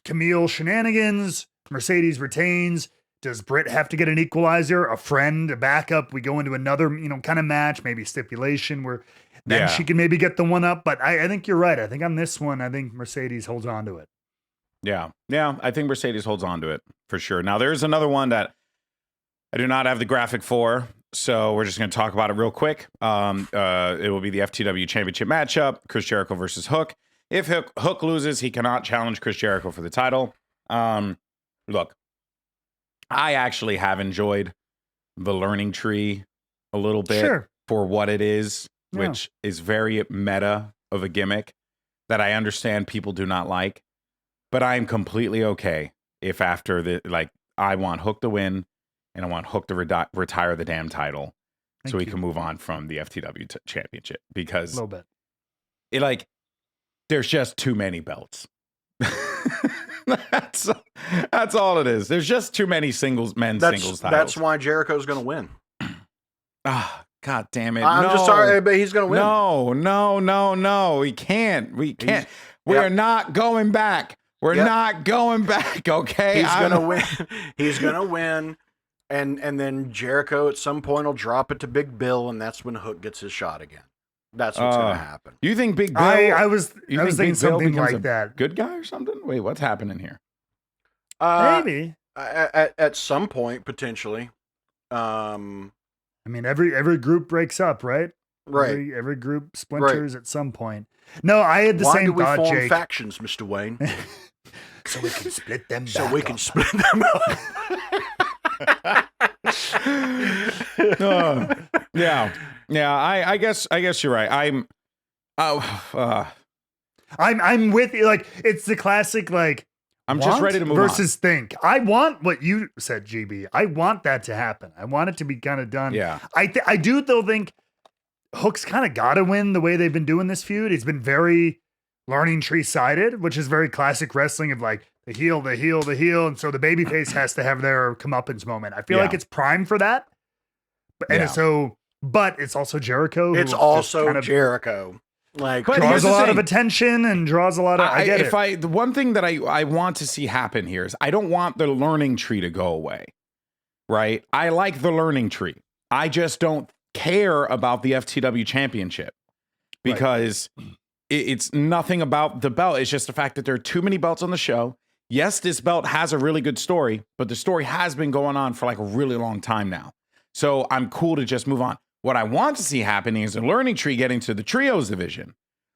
Camille shenanigans, Mercedes retains? Does Britt have to get an equalizer, a friend, a backup? We go into another, kind of match, maybe stipulation where then she can maybe get the one up. But I think you're right. I think on this one, I think Mercedes holds on to it. Yeah. I think Mercedes holds on to it for sure. Now, there's another one that I do not have the graphic for, so we're just going to talk about it real quick. It will be the FTW Championship matchup, Chris Jericho versus Hook. If Hook loses, he cannot challenge Chris Jericho for the title. Look, I actually have enjoyed the learning tree a little bit for what it is, which is very meta of a gimmick that I understand people do not like. But I am completely okay if after I want Hook to win and I want Hook to retire the damn title so he can move on from the FTW championship, because a little bit. there's just too many belts. That's all it is. There's just too many singles titles. That's why Jericho's going to win. Ah, God damn it! I'm just sorry, but he's going to win. No. We can't. We are not going back. We're not going back. Okay, he's going to win. He's going to win, and then Jericho at some point will drop it to Big Bill, and that's when Hook gets his shot again. That's what's going to happen. You think Big Bill? I was thinking something like that. Good guy or something? Wait, what's happening here? Maybe at some point potentially. I mean, every group breaks up, right? Right. Every group splinters at some point. No, I had the same thought, Why do we form Jake. factions, Mr. Wayne? So we can split them. Split them up. Yeah. I guess you're right. I'm with you. Like, it's the classic, like, I'm just ready to move versus think. I want what you said, GB. I want that to happen. I want it to be kind of done. Yeah. I do though think Hook's kind of got to win the way they've been doing this feud. It's been very learning tree sided, which is very classic wrestling of like the heel, and so the babyface has to have their comeuppance moment. I feel like it's primed for that. But it's also Jericho. It's also Jericho. Like, draws a lot of attention and draws a lot of. The one thing that I want to see happen here is I don't want the learning tree to go away, right? I like the learning tree. I just don't care about the FTW championship because it's nothing about the belt. It's just the fact that there are too many belts on the show. Yes, this belt has a really good story, but the story has been going on for like a really long time now. So I'm cool to just move on. What I want to see happening is a learning tree getting to the trios division,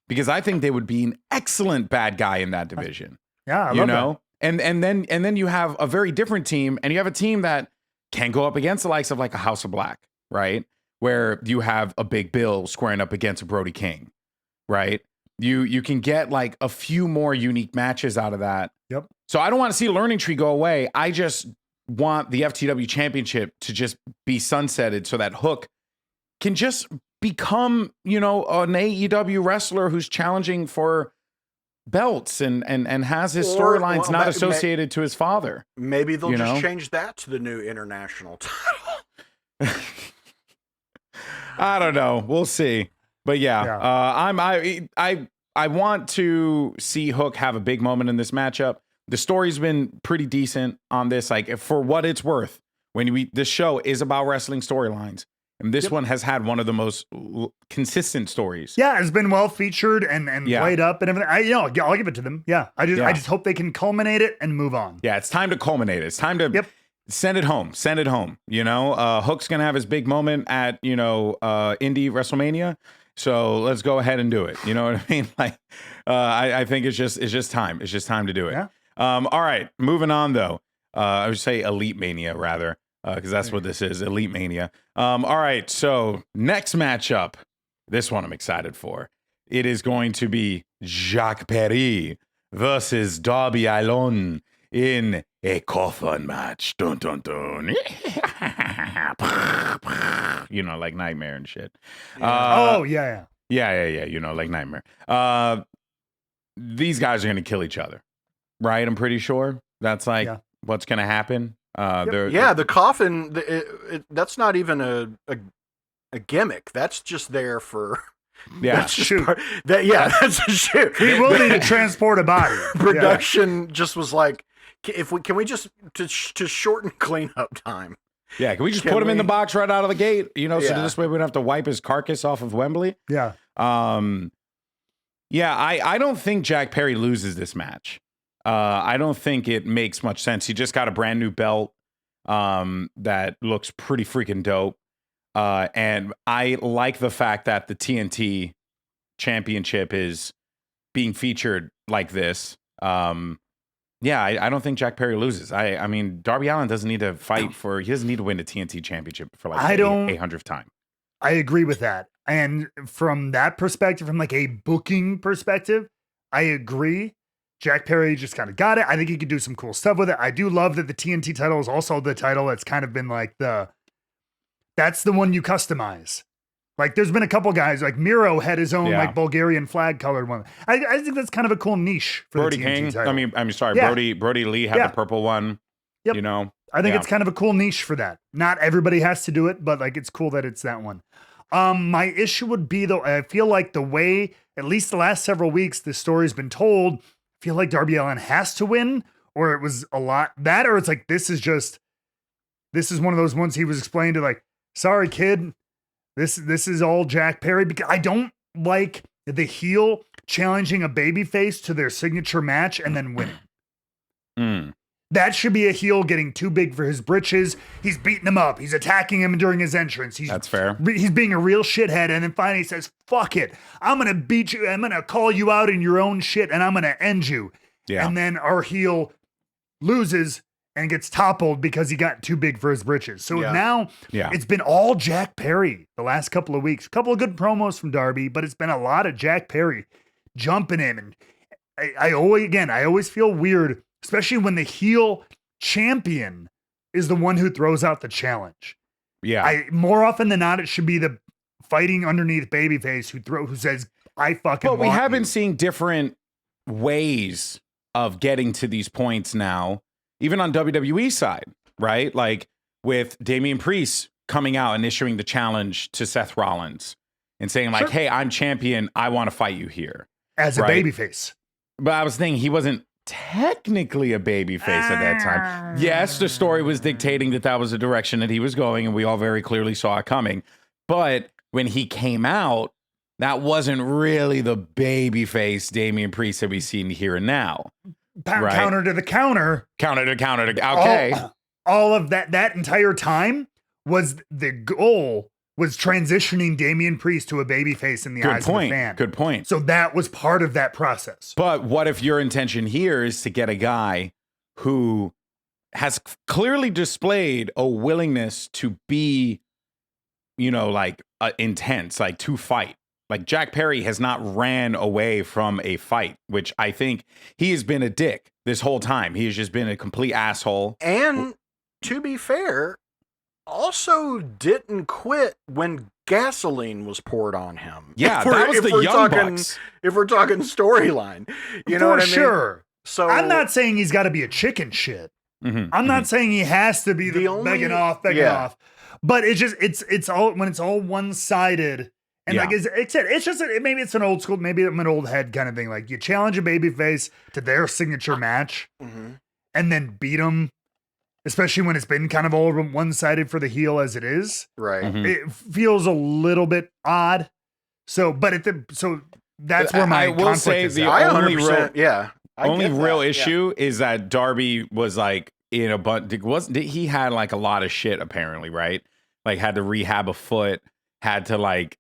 because I think they would be an excellent bad guy in that division. Yeah, I love that. And then you have a very different team, and you have a team that can go up against the likes of like a House of Black, right? Where you have a Big Bill squaring up against a Brody King, right? You can get like a few more unique matches out of that. Yep. So I don't want to see the learning tree go away. I just want the FTW championship to just be sunsetted so that Hook can just become, an AEW wrestler who's challenging for belts and has his storylines not associated to his father. Maybe they'll just change that to the new international title. I don't know. We'll see. But I want to see Hook have a big moment in this matchup. The story's been pretty decent on this. Like, for what it's worth, this show is about wrestling storylines. And this one has had one of the most consistent stories. Yeah, it's been well featured and played up and everything. I'll give it to them. Yeah, I just hope they can culminate it and move on. Yeah, it's time to culminate it. It's time to send it home. Send it home. Hook's gonna have his big moment at Indie WrestleMania. So let's go ahead and do it. You know what I mean? Like, I think it's just time. It's just time to do it. Yeah. All right, moving on though. I would say Elite Mania rather. Because that's what this is, Elite Mania. All right, so next matchup, this one I'm excited for. It is going to be Jacques Perry versus Darby Allin in a coffin match. Dun, dun, dun. Like Nightmare and shit. Yeah. Like Nightmare. These guys are going to kill each other, right? I'm pretty sure that's what's going to happen. The coffin, that's not even a gimmick. That's just there for... That's a shoot. That's a shoot. We will need to transport a body. Production just was like, can we just to shorten cleanup time? Yeah, can we just put him in the box right out of the gate? So this way we don't have to wipe his carcass off of Wembley. Yeah. I don't think Jack Perry loses this match. I don't think it makes much sense. He just got a brand new belt that looks pretty freaking dope. And I like the fact that the TNT championship is being featured like this. I don't think Jack Perry loses. I mean, Darby Allin doesn't need to fight he doesn't need to win the TNT championship for like the 800th time. I agree with that. And from that perspective, from like a booking perspective, I agree. Jack Perry just kind of got it. I think he could do some cool stuff with it. I do love that the TNT title is also the title that's kind of been like that's the one you customize. Like there's been a couple guys like Miro had his own Yeah. like Bulgarian flag colored one. I think that's kind of a cool niche for Brody the TNT King. title. I'm sorry. Yeah. Brody Lee had Yeah. the purple one. Yep. You know, I think Yeah. it's kind of a cool niche for that. Not everybody has to do it, but like it's cool that it's that one. My issue would be though, I feel like the way, at least the last several weeks, the story's been told, I feel like Darby Allin has to win, or it was a lot that, or it's like this is one of those ones he was explained to like, sorry kid, this is all Jack Perry, because I don't like the heel challenging a babyface to their signature match and then winning. That should be a heel getting too big for his britches. He's beating him up. He's attacking him during his entrance. That's fair. He's being a real shithead. And then finally he says, fuck it. I'm going to beat you. I'm going to call you out in your own shit and I'm going to end you. Yeah. And then our heel loses and gets toppled because he got too big for his britches. So now it's been all Jack Perry the last couple of weeks. A couple of good promos from Darby, but it's been a lot of Jack Perry jumping in. And I always feel weird, especially when the heel champion is the one who throws out the challenge. Yeah. More often than not, it should be the fighting underneath babyface who says, I fucking But we want have been you. seeing different ways of getting to these points now, even on WWE side, right? Like with Damian Priest coming out and issuing the challenge to Seth Rollins and saying like, hey, I'm champion. I want to fight you here. As a right? babyface. But I was thinking he wasn't technically a babyface at that time. Yes, the story was dictating that was the direction that he was going, and we all very clearly saw it coming. But when he came out, that wasn't really the babyface Damian Priest that we've seen here and now. Right? Counter to the counter. Counter to counter to okay. All of that entire time was the goal was transitioning Damian Priest to a babyface in the eyes of the fan. Good point. So that was part of that process. But what if your intention here is to get a guy who has clearly displayed a willingness to be, like intense, like to fight. Like Jack Perry has not ran away from a fight, which I think he has been a dick this whole time. He has just been a complete asshole. And to be fair, also didn't quit when gasoline was poured on him. Yeah, that was the Young Bucks. If we're talking storyline, you know what I mean? Sure. So I'm not saying he's got to be a chicken shit. I'm not saying he has to be the begging off. But it's all when it's all one-sided. And like maybe it's an old school, maybe I'm an old head kind of thing. Like you challenge a babyface to their signature match and then beat them, especially when it's been kind of all one-sided for the heel as it is. Right. It feels a little bit odd. So that's where my I will say is the at. only real issue is that Darby was like in a bunch. He had like a lot of shit apparently, right? Like had to rehab a foot. Had to like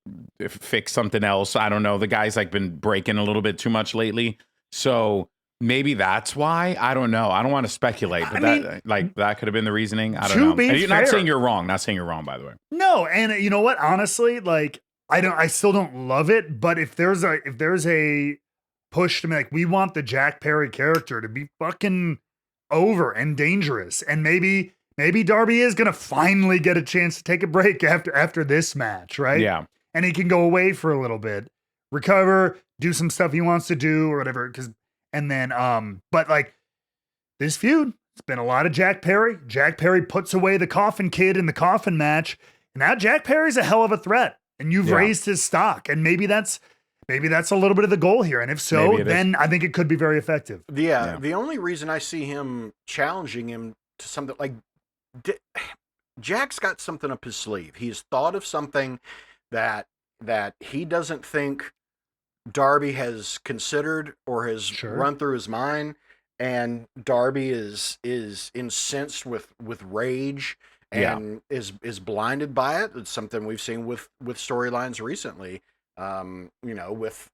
fix something else. I don't know. The guy's like been breaking a little bit too much lately. So maybe that's why. I don't know. I don't want to speculate, but that could have been the reasoning. I don't know. And you're not saying you're wrong. Not saying you're wrong, by the way. No, and you know what? Honestly, like I still don't love it, but if there's a push to me, like we want the Jack Perry character to be fucking over and dangerous, and maybe Darby is going to finally get a chance to take a break after this match, right? Yeah. And he can go away for a little bit, recover, do some stuff he wants to do or whatever. But like this feud, it's been a lot of Jack Perry. Jack Perry puts away the Coffin Kid in the Coffin match. And now Jack Perry's a hell of a threat, and you've raised his stock. And maybe that's a little bit of the goal here. And if so, then I think it could be very effective. Yeah. The only reason I see him challenging him to something like, Jack's got something up his sleeve. He's thought of something that he doesn't think Darby has considered or has run through his mind, and Darby is incensed with rage and is blinded by it. It's something we've seen with storylines recently, with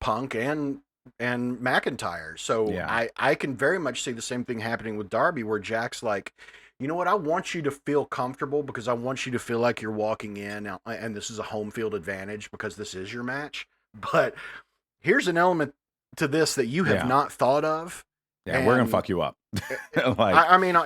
Punk and McIntyre. So I can very much see the same thing happening with Darby, where Jack's like, you know what? I want you to feel comfortable because I want you to feel like you're walking in and this is a home field advantage because this is your match. But here's an element to this that you have not thought of. Yeah, we're going to fuck you up. I think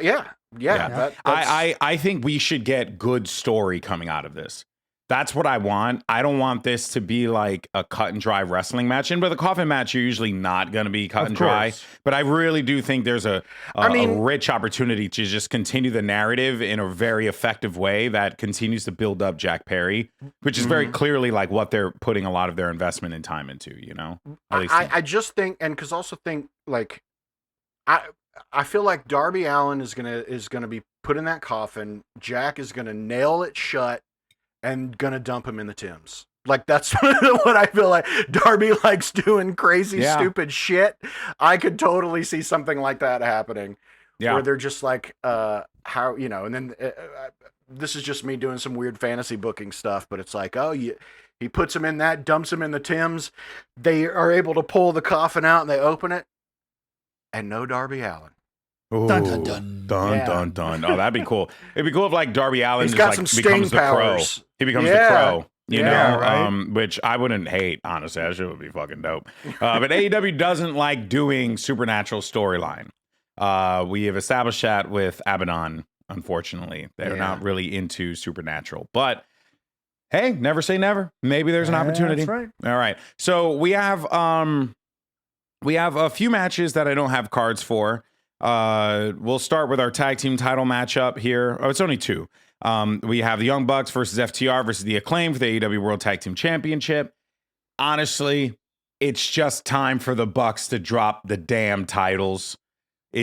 I think we should get good story coming out of this. That's what I want. I don't want this to be like a cut and dry wrestling match. And with a coffin match, you're usually not going to be cut and dry. But I really do think there's a rich opportunity to just continue the narrative in a very effective way that continues to build up Jack Perry, which is very clearly like what they're putting a lot of their investment and time into, you know? I just think, and because also think like, I feel like Darby Allin is gonna be put in that coffin. Jack is gonna nail it shut and gonna dump him in the Thames. Like, that's what I feel like. Darby likes doing crazy, stupid shit. I could totally see something like that happening. Yeah. Where they're just like, how, you know, and then this is just me doing some weird fantasy booking stuff, but it's like, he puts him in that, dumps him in the Thames. They are able to pull the coffin out and they open it. And no Darby Allin. Ooh, dun dun dun dun dun dun. Oh, that'd be cool. It'd be cool if like Darby Allin becomes the Crow. He becomes the Crow. You know, right? Which I wouldn't hate, honestly. That shit would be fucking dope. But AEW doesn't like doing supernatural storyline. We have established that with Abaddon, unfortunately. They're not really into supernatural. But hey, never say never. Maybe there's an opportunity. That's right. All right. So we have a few matches that I don't have cards for. We'll start with our tag team title matchup here. Oh, it's only two. We have the Young Bucks versus FTR versus the Acclaim for the AEW World Tag Team Championship. Honestly, it's just time for the Bucks to drop the damn titles.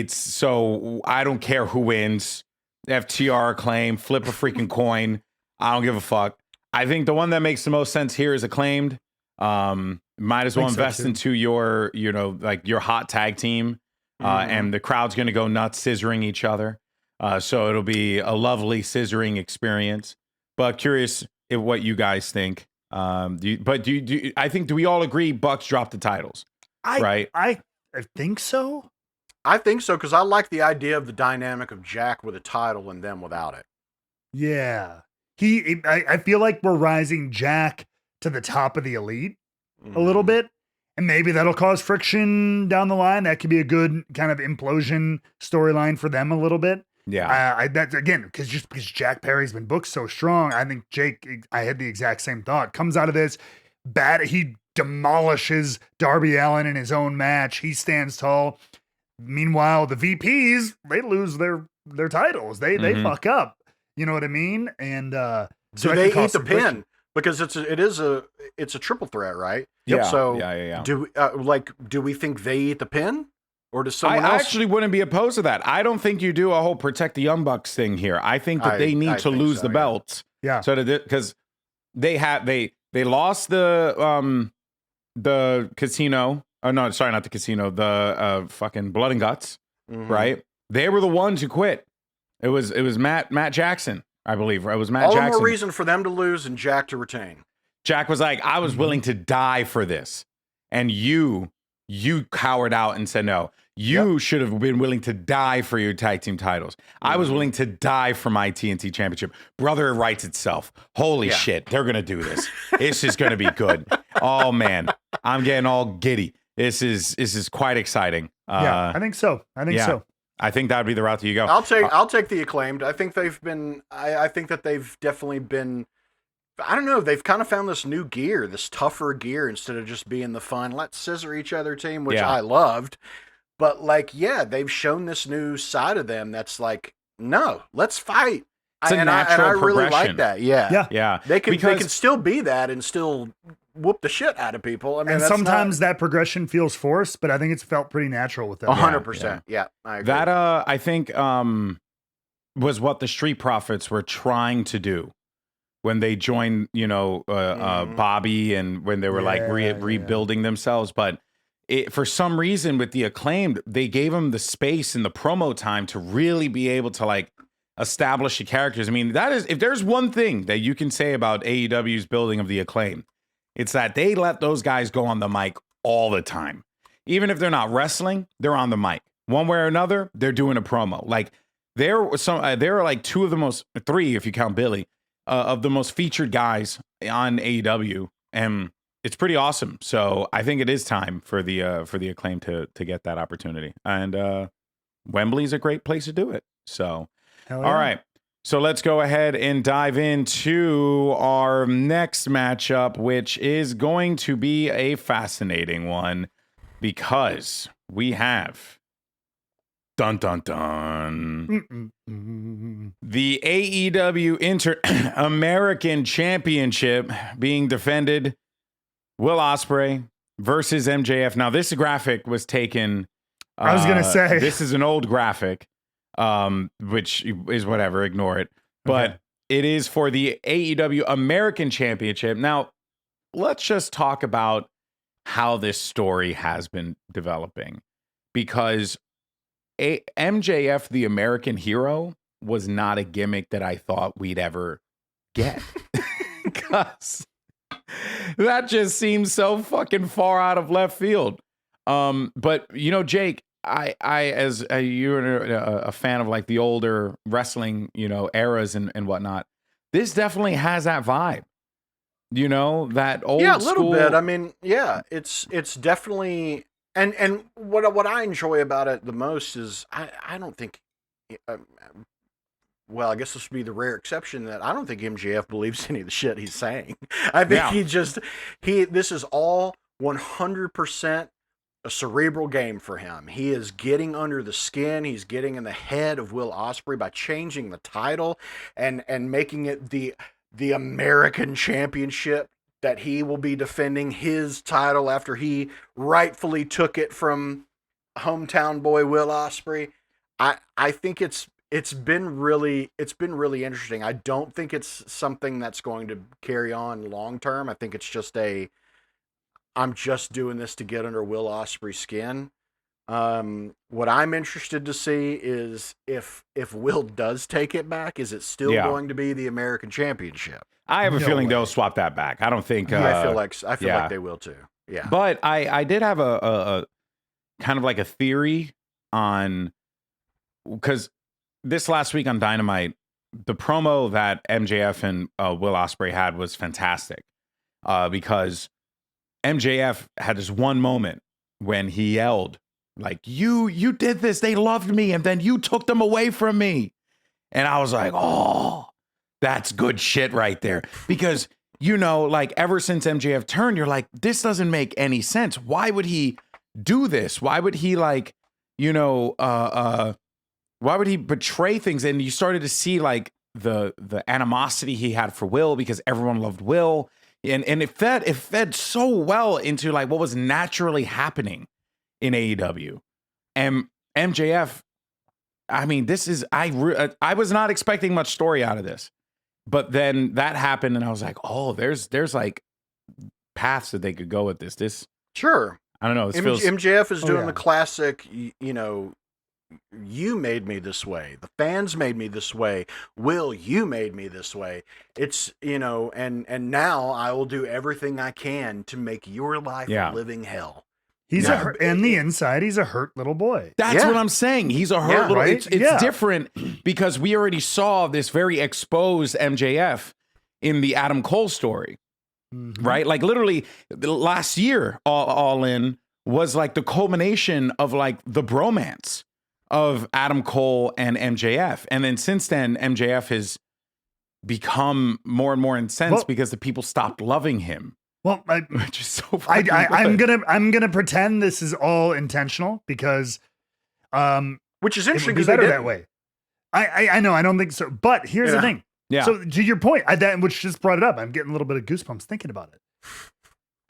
So I don't care who wins. FTR, Acclaim, flip a freaking coin. I don't give a fuck. I think the one that makes the most sense here is Acclaimed. Might as well invest into your, you know, like your hot tag team. And the crowd's going to go nuts scissoring each other. So it'll be a lovely scissoring experience. But curious what you guys think. I think, do we all agree Bucks drop the titles? Right? I think so. I think so, because I like the idea of the dynamic of Jack with a title and them without it. Yeah. I feel like we're rising Jack to the top of the elite a little bit. And maybe that'll cause friction down the line. That could be a good kind of implosion storyline for them a little bit. Yeah. That's again, because Jack Perry's been booked so strong. I think I had the exact same thought. Comes out of this bad. He demolishes Darby Allin in his own match. He stands tall. Meanwhile, the VPs, they lose their titles. They fuck up. You know what I mean? And so they eat the pin because it's a triple threat, right? Yeah. So yeah. Do we think they eat the pin, or does someone else? I actually wouldn't be opposed to that. I don't think you do a whole protect the Young Bucks thing here. I think that they need to lose the belts. Yeah. So because they lost the casino. Oh no, sorry, not the casino. The fucking Blood and Guts. Right. They were the ones who quit. It was Matt Jackson, I believe. It was Matt Jackson. All the more reason for them to lose and Jack to retain. Jack was like, I was willing to die for this. And you cowered out and said, no, you should have been willing to die for your tag team titles. I was willing to die for my TNT championship. Brother, it writes itself. Holy shit, they're going to do this. This is going to be good. Oh, man, I'm getting all giddy. This is quite exciting. Yeah, I think so. I think that would be the route that you go. I'll take the Acclaimed. I think they've been. I think that they've definitely been. I don't know. They've kind of found this new gear, this tougher gear, instead of just being the fun, let's scissor each other team, which I loved. But like, they've shown this new side of them that's like, no, let's fight. And I really like that. Yeah. They can still be that and still whoop the shit out of people. I mean, and sometimes that progression feels forced, but I think it's felt pretty natural with them. 100%. Yeah, I agree. That I think was what the Street Profits were trying to do when they joined, Bobby, and when they were rebuilding themselves. But for some reason with the Acclaimed, they gave them the space and the promo time to really be able to like establish the characters. I mean, that is, if there's one thing that you can say about AEW's building of the Acclaim, it's that they let those guys go on the mic all the time. Even if they're not wrestling, they're on the mic. One way or another, they're doing a promo. Like there are like three, if you count Billy, of the most featured guys on AEW, and it's pretty awesome. So I think it is time for the Acclaim to get that opportunity, and Wembley's a great place to do it. So, all right. So let's go ahead and dive into our next matchup, which is going to be a fascinating one because we have dun dun dun the AEW American Championship being defended. Will Ospreay versus MJF. Now this graphic was taken. I was gonna say this is an old graphic. Which is whatever, ignore it. But it is for the AEW American Championship. Now, let's just talk about how this story has been developing. Because MJF, the American hero, was not a gimmick that I thought we'd ever get. Because that just seems so fucking far out of left field. But, you know, Jake, I as you're a fan of like the older wrestling, you know, eras and whatnot, this definitely has that vibe. You know, that old a little school... bit. I mean, yeah, it's definitely and what I enjoy about it the most is I don't think. Well, I guess this would be the rare exception that I don't think MJF believes any of the shit he's saying. I think this is all 100%. A cerebral game for him. He is getting under the skin. He's getting in the head of Will Ospreay by changing the title and making it the American Championship that he will be defending his title after he rightfully took it from hometown boy Will Ospreay. I think it's been really interesting. I don't think it's something that's going to carry on long term. I think it's just I'm just doing this to get under Will Ospreay's skin. What I'm interested to see is if Will does take it back, is it still going to be the American Championship? I have a feeling they'll swap that back. I don't think. I feel like they will too. Yeah. But I did have a kind of like a theory on, because this last week on Dynamite, the promo that MJF and Will Ospreay had was fantastic because MJF had this one moment when he yelled, like, you did this. They loved me. And then you took them away from me. And I was like, oh, that's good shit right there. Because, you know, like ever since MJF turned, you're like, this doesn't make any sense. Why would he do this? Why would he like, you know, why would he betray things? And you started to see like the animosity he had for Will because everyone loved Will. And it fed so well into like what was naturally happening in AEW. And MJF, I mean, this is I was not expecting much story out of this, but then that happened, and I was like, oh, there's like paths that they could go with this. Sure, I don't know. MJF is doing the classic, you know. You made me this way. The fans made me this way. Will, you made me this way. It's, you know, and now I will do everything I can to make your life a living hell. He's and the inside, he's a hurt little boy. That's what I'm saying. He's a hurt little. Right? It's different because we already saw this very exposed MJF in the Adam Cole story, right? Like literally last year, All In was like the culmination of like the bromance of Adam Cole and MJF. And then since then, MJF has become more and more incensed because the people stopped loving him. Well, which is so funny. I'm gonna pretend this is all intentional because, which is interesting because better that way. I know I don't think so, but here's the thing. Yeah. So to your point, which just brought it up, I'm getting a little bit of goosebumps thinking about it.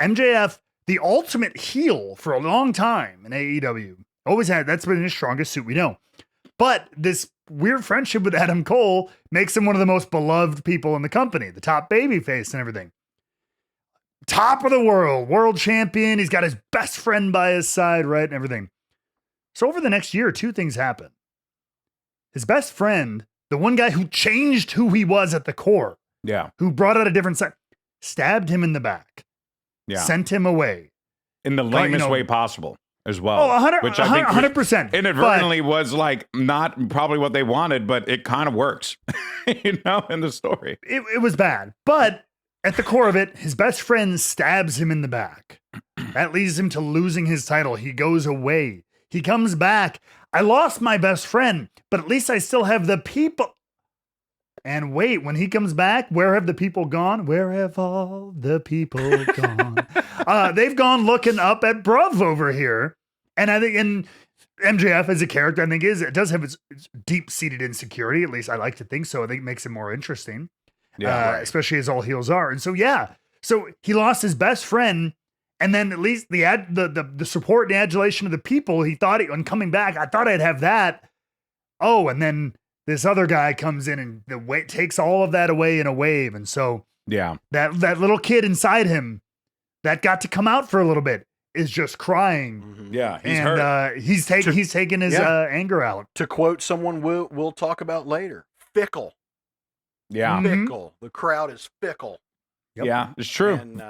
MJF, the ultimate heel for a long time in AEW, always had. That's been his strongest suit, we know. But this weird friendship with Adam Cole makes him one of the most beloved people in the company, the top babyface and everything. Top of the world champion. He's got his best friend by his side, right? And everything. So over the next year, two things happen. His best friend, the one guy who changed who he was at the core, who brought out a different side, stabbed him in the back, sent him away. In the lamest way possible as well. Oh, 100%. Which I think 100%. Inadvertently was like not probably what they wanted, but it kind of works, you know, in the story. It was bad, but at the core of it, his best friend stabs him in the back. That leads him to losing his title. He goes away. He comes back. I lost my best friend, but at least I still have the people. And wait, when he comes back, where have the people gone? Where have all the people gone? They've gone looking up at Bruv over here. And I think, and MJF as a character, I think it does have its deep-seated insecurity. At least I like to think so. I think it makes it more interesting. Yeah, especially as all heels are. And so, so he lost his best friend. And then at least the support and adulation of the people, he thought on coming back, I thought I'd have that. Oh, and then this other guy comes in and takes all of that away in a wave. And so that little kid inside him that got to come out for a little bit is just crying. Mm-hmm. Yeah, he's taking his anger out. To quote someone we'll talk about later, fickle. Yeah. Fickle. The crowd is fickle. Yep. Yeah, it's true. And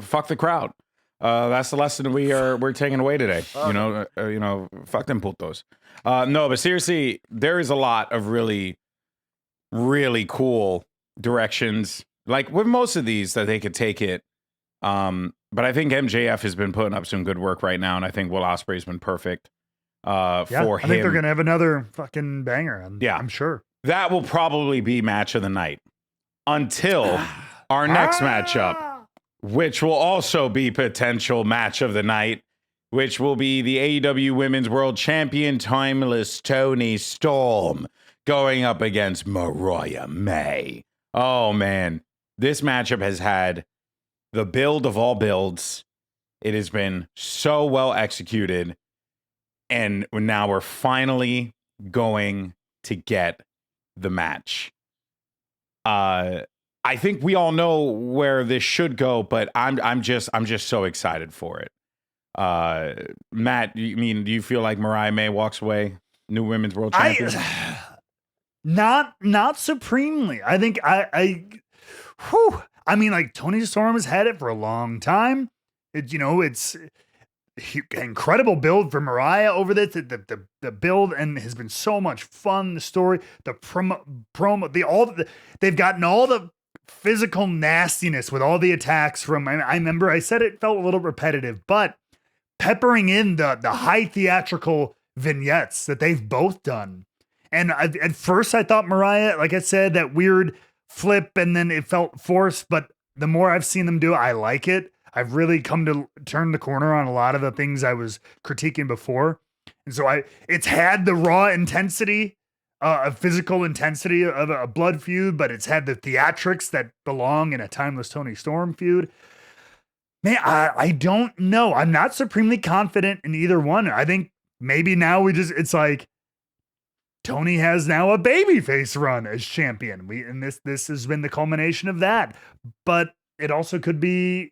fuck the crowd. That's the lesson we're taking away today. Fuck them putos. No, but seriously, there is a lot of really, really cool directions. Like with most of these that they could take it. But I think MJF has been putting up some good work right now, and I think Will Ospreay's been perfect for him. I think they're gonna have another fucking banger. I'm sure. That will probably be match of the night until our next matchup, which will also be potential match of the night, which will be the AEW Women's World Champion, Timeless Toni Storm, going up against Mariah May. Oh, man. This matchup has had the build of all builds. It has been so well executed. And now we're finally going to get the match. I think we all know where this should go, but I'm just so excited for it. Matt, do you feel like Mariah May walks away new women's world champion? Not supremely. I think like Toni Storm has had it for a long time. It's incredible build for Mariah over this. The build and has been so much fun. The story, the promo, they've gotten all the physical nastiness with all the attacks from. I remember I said it felt a little repetitive, but peppering in the high theatrical vignettes that they've both done. And at first I thought Mariah, like I said, that weird flip, and then it felt forced. But the more I've seen them do it, I like it. I've really come to turn the corner on a lot of the things I was critiquing before. And so it's had the raw intensity, of physical intensity of a blood feud, but it's had the theatrics that belong in a Timeless Toni Storm feud. Man, I don't know. I'm not supremely confident in either one. I think maybe now it's like Toni has now a babyface run as champion. And this has been the culmination of that. But it also could be,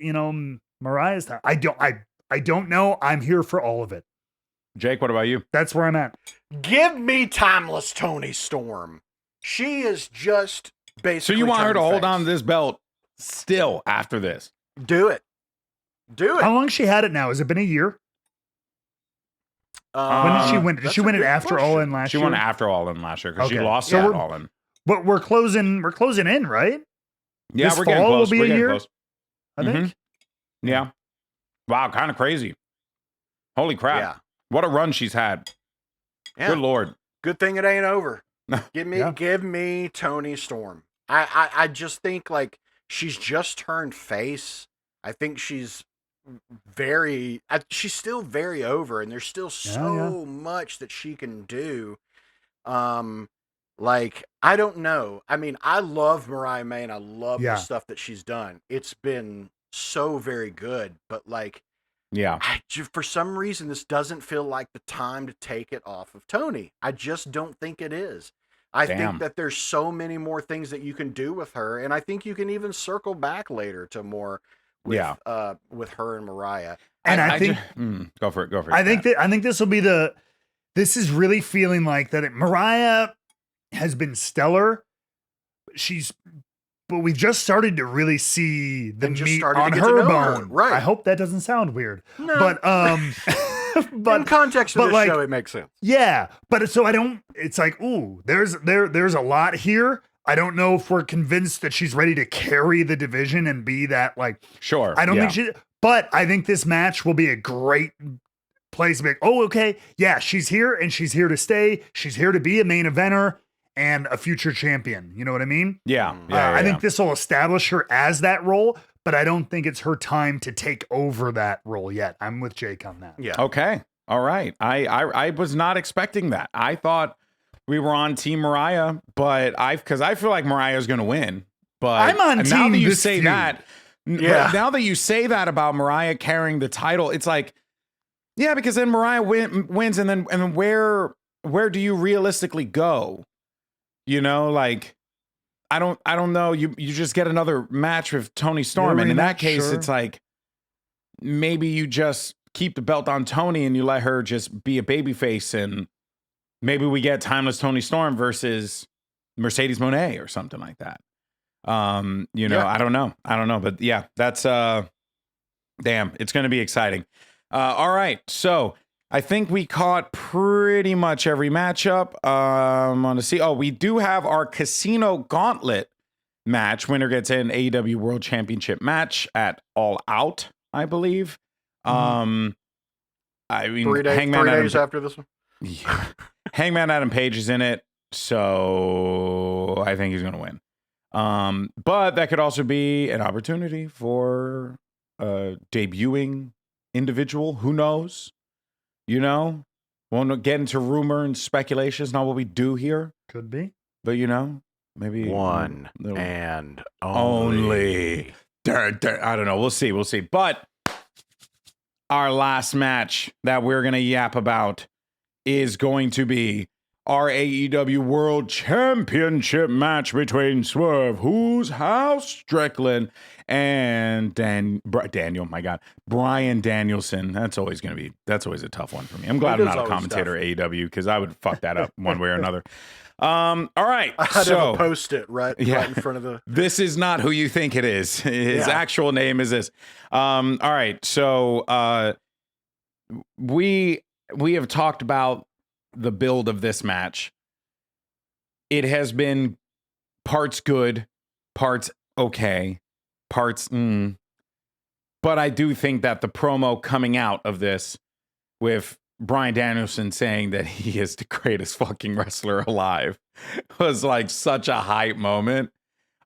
Mariah's time. I don't know. I'm here for all of it. Jake, what about you? That's where I'm at. Give me Timeless Toni Storm. She is just basically. So you want her to hold on to this belt still after this? Do it. How long has she had it now? Has it been a year? When did she win? Did she win it after All In last year? She won after All In last year because she lost at All In. But we're closing in, right? Yeah, this we're getting fall close. Will be we're a getting year, close. I think. Yeah. Wow, kind of crazy. Holy crap. Yeah. What a run she's had. Yeah. Good Lord. Good thing it ain't over. Give me Toni Storm. I just think like she's just turned face. I think she's still very over, and there's still so much that she can do. Like, I don't know. I mean, I love Mariah May, and I love the stuff that she's done. It's been so very good, but like, for some reason, this doesn't feel like the time to take it off of Toni. I just don't think it is. I think that there's so many more things that you can do with her, and I think you can even circle back later to more with her and Mariah. And I think go for it. I think this will be this is really feeling like that Mariah has been stellar. But we've just started to really see the meat on her bone. Right. I hope that doesn't sound weird. No. But in context of this show, it makes sense. Yeah. But it's like, ooh, there's a lot here. I don't know if we're convinced that she's ready to carry the division and be that, like, sure. I don't think but I think this match will be a great place to be like, oh, okay. Yeah, she's here and she's here to stay. She's here to be a main eventer. and a future champion. You know what I mean? Yeah. I think this will establish her as that role, but I don't think it's her time to take over that role yet. I'm with Jake on that. Yeah. Okay. All right. I was not expecting that. I thought we were on Team Mariah, but because I feel like Mariah's going to win. But I'm on now Team that you this say feud. that, now that you say that about Mariah carrying the title, it's like, yeah, because then Mariah wins, and then where do you realistically go? You know, like I don't know. You just get another match with Toni Storm, and in that case, it's like maybe you just keep the belt on Toni and you let her just be a babyface, and maybe we get timeless Toni Storm versus Mercedes Moné or something like that. You know, I don't know, but yeah, that's damn, it's going to be exciting. All right, so I think we caught pretty much every matchup. I'm going to see. Oh, we do have our Casino Gauntlet match. Winner gets an AEW World Championship match at All Out, I believe. I mean, 3 days after this one. Yeah. Hangman Adam Page is in it, so I think he's going to win. But that could also be an opportunity for a debuting individual. Who knows? You know, won't get into rumor and speculation. It's not what we do here. Could be. But, you know, maybe one and only. I don't know. We'll see. But our last match that we're going to yap about is going to be our AEW World Championship match between Swerve, Who's House Strickland, and Daniel, my God, Bryan Danielson. That's always a tough one for me. I'm glad I'm not a commentator at AEW because I would fuck that up one way or another. All right. I'd have a post-it right in front of the... This is not who you think it is. His actual name is this. All right. So we have talked about the build of this match. It has been parts good, parts okay, parts but I do think that the promo coming out of this with Bryan Danielson saying that he is the greatest fucking wrestler alive was like such a hype moment.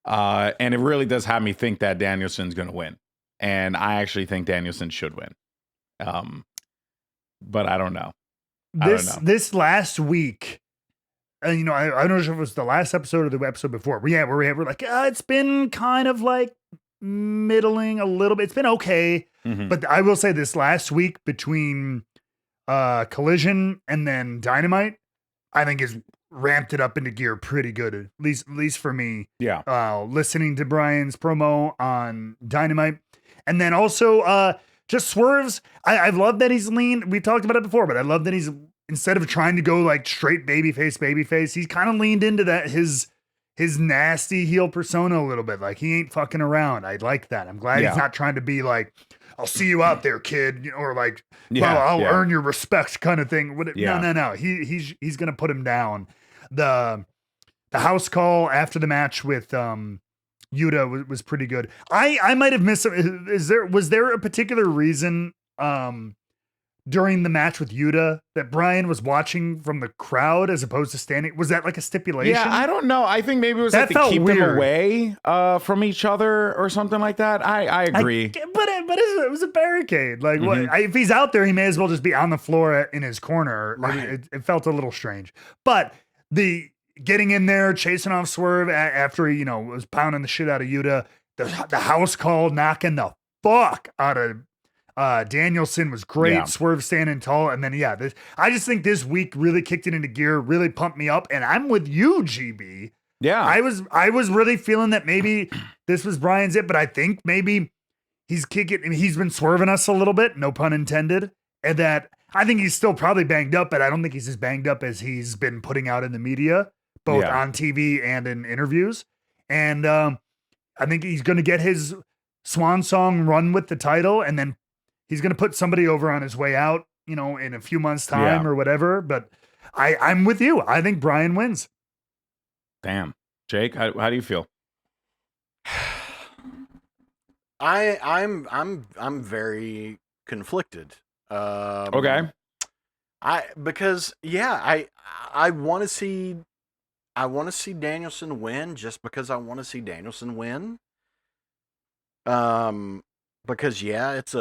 And it really does have me think that Danielson's going to win. And I actually think Danielson should win. But I don't know. This last week, you know, I don't know if it was the last episode or the episode before. We're like, it's been kind of like middling a little bit. It's been okay. Mm-hmm. But I will say this last week between Collision and then Dynamite, I think has ramped it up into gear pretty good, at least for me. Yeah. Listening to Brian's promo on Dynamite. And then also just Swerve's. I've loved that he's lean. We've talked about it before, but I love that he's, instead of trying to go like straight babyface, he's kind of leaned into that his nasty heel persona a little bit. Like he ain't fucking around. I like that. I'm glad he's not trying to be like, I'll see you out there, kid, or like, I'll earn your respect kind of thing. No. He's gonna put him down. The house call after the match with Yuta was pretty good. I might have missed. Was there a particular reason during the match with Yuta that Bryan was watching from the crowd as opposed to standing? Was that like a stipulation? Yeah, I don't know. I think maybe it was like to keep them away from each other or something like that. I agree. But it was a barricade. Like, if he's out there, he may as well just be on the floor in his corner. Right. I mean, it felt a little strange. But the getting in there, chasing off Swerve after he, was pounding the shit out of Yuta, the house call, knocking the fuck out of Danielson was great. Yeah. Swerve standing tall. And then, I just think this week really kicked it into gear, really pumped me up. And I'm with you, GB. Yeah. I was really feeling that maybe this was Bryan's it, but I think maybe he's been swerving us a little bit, no pun intended. And that I think he's still probably banged up, but I don't think he's as banged up as he's been putting out in the media, both on TV and in interviews. And I think he's going to get his swan song run with the title, and then he's going to put somebody over on his way out, in a few months' time or whatever. But I'm with you. I think Bryan wins. Damn. Jake, how do you feel? I'm very conflicted. Okay. I want to see I want to see Danielson win just because I want to see Danielson win. Because yeah, it's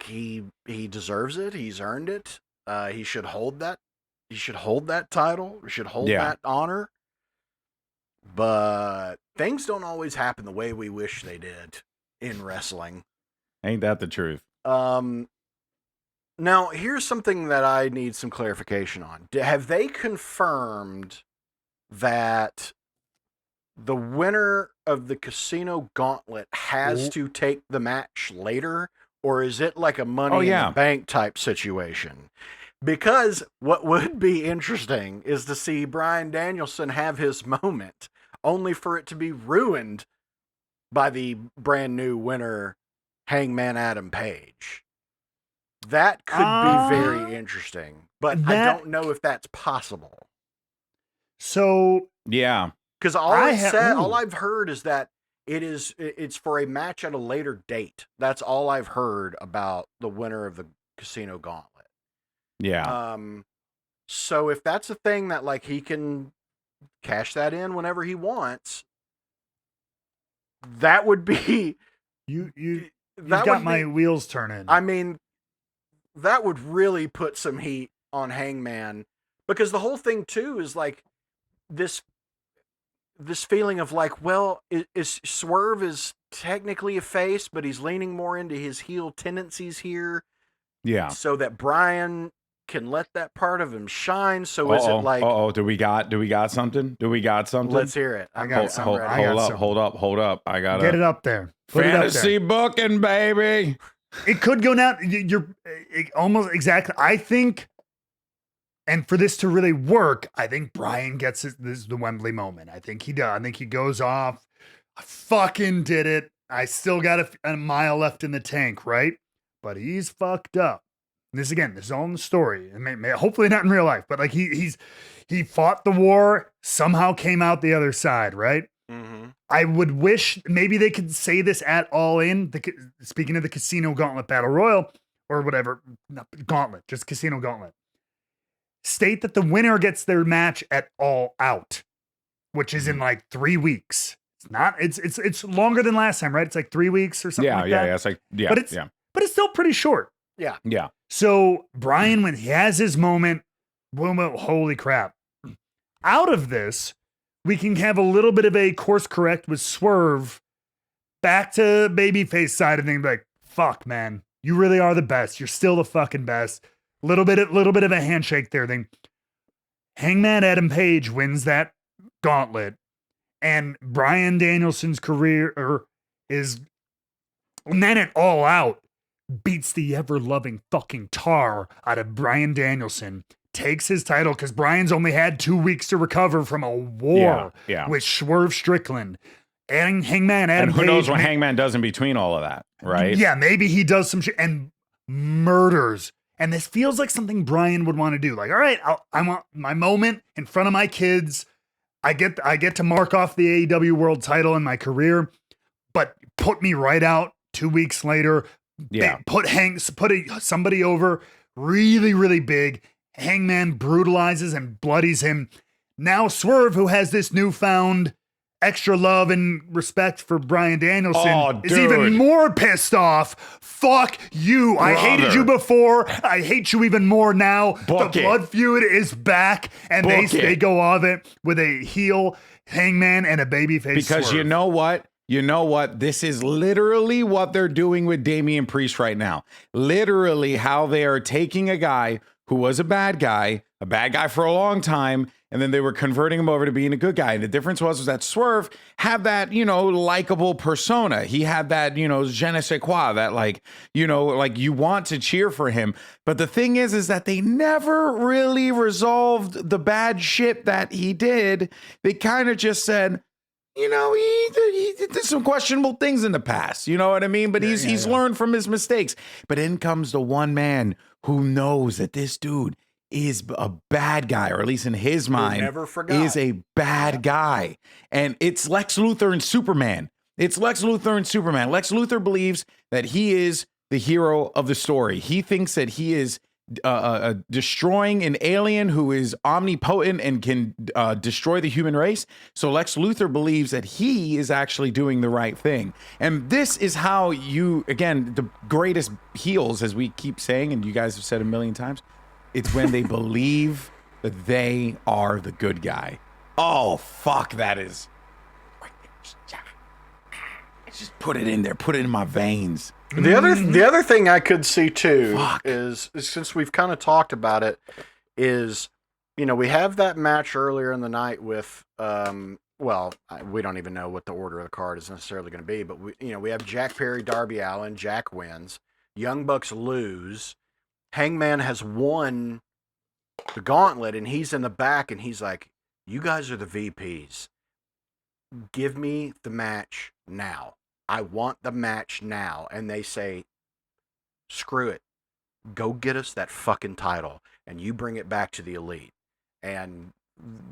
he deserves it. He's earned it. He should hold that. He should hold that title. He should hold that honor. But things don't always happen the way we wish they did in wrestling. Ain't that the truth? Now, here's something that I need some clarification on. Have they confirmed that the winner of the Casino Gauntlet has to take the match later? Or is it like a Money in the Bank type situation? Because what would be interesting is to see Bryan Danielson have his moment, only for it to be ruined by the brand new winner, Hangman Adam Page. That could be very interesting, but I don't know if that's possible. So yeah, because all I've heard is that it's for a match at a later date. That's all I've heard about the winner of the Casino Gauntlet. Yeah. So if that's a thing that like he can cash that in whenever he wants, that would be you've got my wheels turning. I mean, that would really put some heat on Hangman, because the whole thing too is like this feeling of like, well, is Swerve is technically a face, but he's leaning more into his heel tendencies here. Yeah. So that Bryan can let that part of him shine. So is it like, do we got something? Let's hear it. I got something. Hold up. I got get it up there. Fantasy booking, baby. It could go now. You're almost exactly. I think, and for this to really work, I think Bryan gets this is the Wembley moment. I think he does. I think he goes off. I fucking did it. I still got a mile left in the tank, right? But he's fucked up. And this is all in the story. And hopefully not in real life, but like he fought the war, somehow came out the other side, right? Mm-hmm. I would wish maybe they could say this at All In. Speaking of the Casino Gauntlet Battle Royal or whatever, not Gauntlet, just Casino Gauntlet. State that the winner gets their match at All Out, which is in like 3 weeks. It's longer than last time, right? It's like 3 weeks or something like that. Yeah. It's like, but it's still pretty short. Yeah. Yeah. So Bryan, when he has his moment, boom, holy crap. Out of this, we can have a little bit of a course correct with Swerve back to babyface side of things. Like, fuck, man, you really are the best. You're still the fucking best. Little bit of a handshake there thing. Hangman Adam Page wins that gauntlet, and Bryan Danielson's career is, and then it All Out beats the ever-loving fucking tar out of Bryan Danielson, takes his title because Bryan's only had 2 weeks to recover from a war with Swerve Strickland. And Hangman Adam Page. And who knows what Hangman does in between all of that, right? Yeah, maybe he does some shit and murders. And this feels like something Bryan would want to do. Like, all right, I want my moment in front of my kids. I get to mark off the AEW World Title in my career, but put me right out 2 weeks later. Yeah, put somebody over really, really big. Hangman brutalizes and bloodies him. Now Swerve, who has this newfound extra love and respect for Bryan Danielson, is even more pissed off. Fuck you. Brother. I hated you before. I hate you even more now. Book the it. blood feud is back, and they go off it with a heel Hangman and a babyface Because Swerve. You know what? This is literally what they're doing with Damian Priest right now. Literally how they are taking a guy who was a bad guy for a long time, and then they were converting him over to being a good guy. And the difference was that Swerve had that, likable persona. He had that, je ne sais quoi, that like you want to cheer for him. But the thing is that they never really resolved the bad shit that he did. They kind of just said, he did some questionable things in the past. You know what I mean? But he's learned from his mistakes. But in comes the one man who knows that this dude is a bad guy, or at least in his mind, is a bad guy. And it's Lex Luthor and Superman. Lex Luthor believes that he is the hero of the story. He thinks that he is destroying an alien who is omnipotent and can destroy the human race. So Lex Luthor believes that he is actually doing the right thing. And this is how the greatest heals, as we keep saying, and you guys have said a million times, it's when they believe that they are the good guy. Oh, fuck, that is... Just put it in there. Put it in my veins. The other thing I could see too is since we've kind of talked about it, is we have that match earlier in the night with we don't even know what the order of the card is necessarily going to be, but we have Jack Perry, Darby Allin. Jack wins. Young Bucks lose. Hangman has won the gauntlet, and he's in the back, and he's like, "You guys are the VPs. Give me the match now. I want the match now." And they say, "Screw it. Go get us that fucking title, and you bring it back to the Elite." And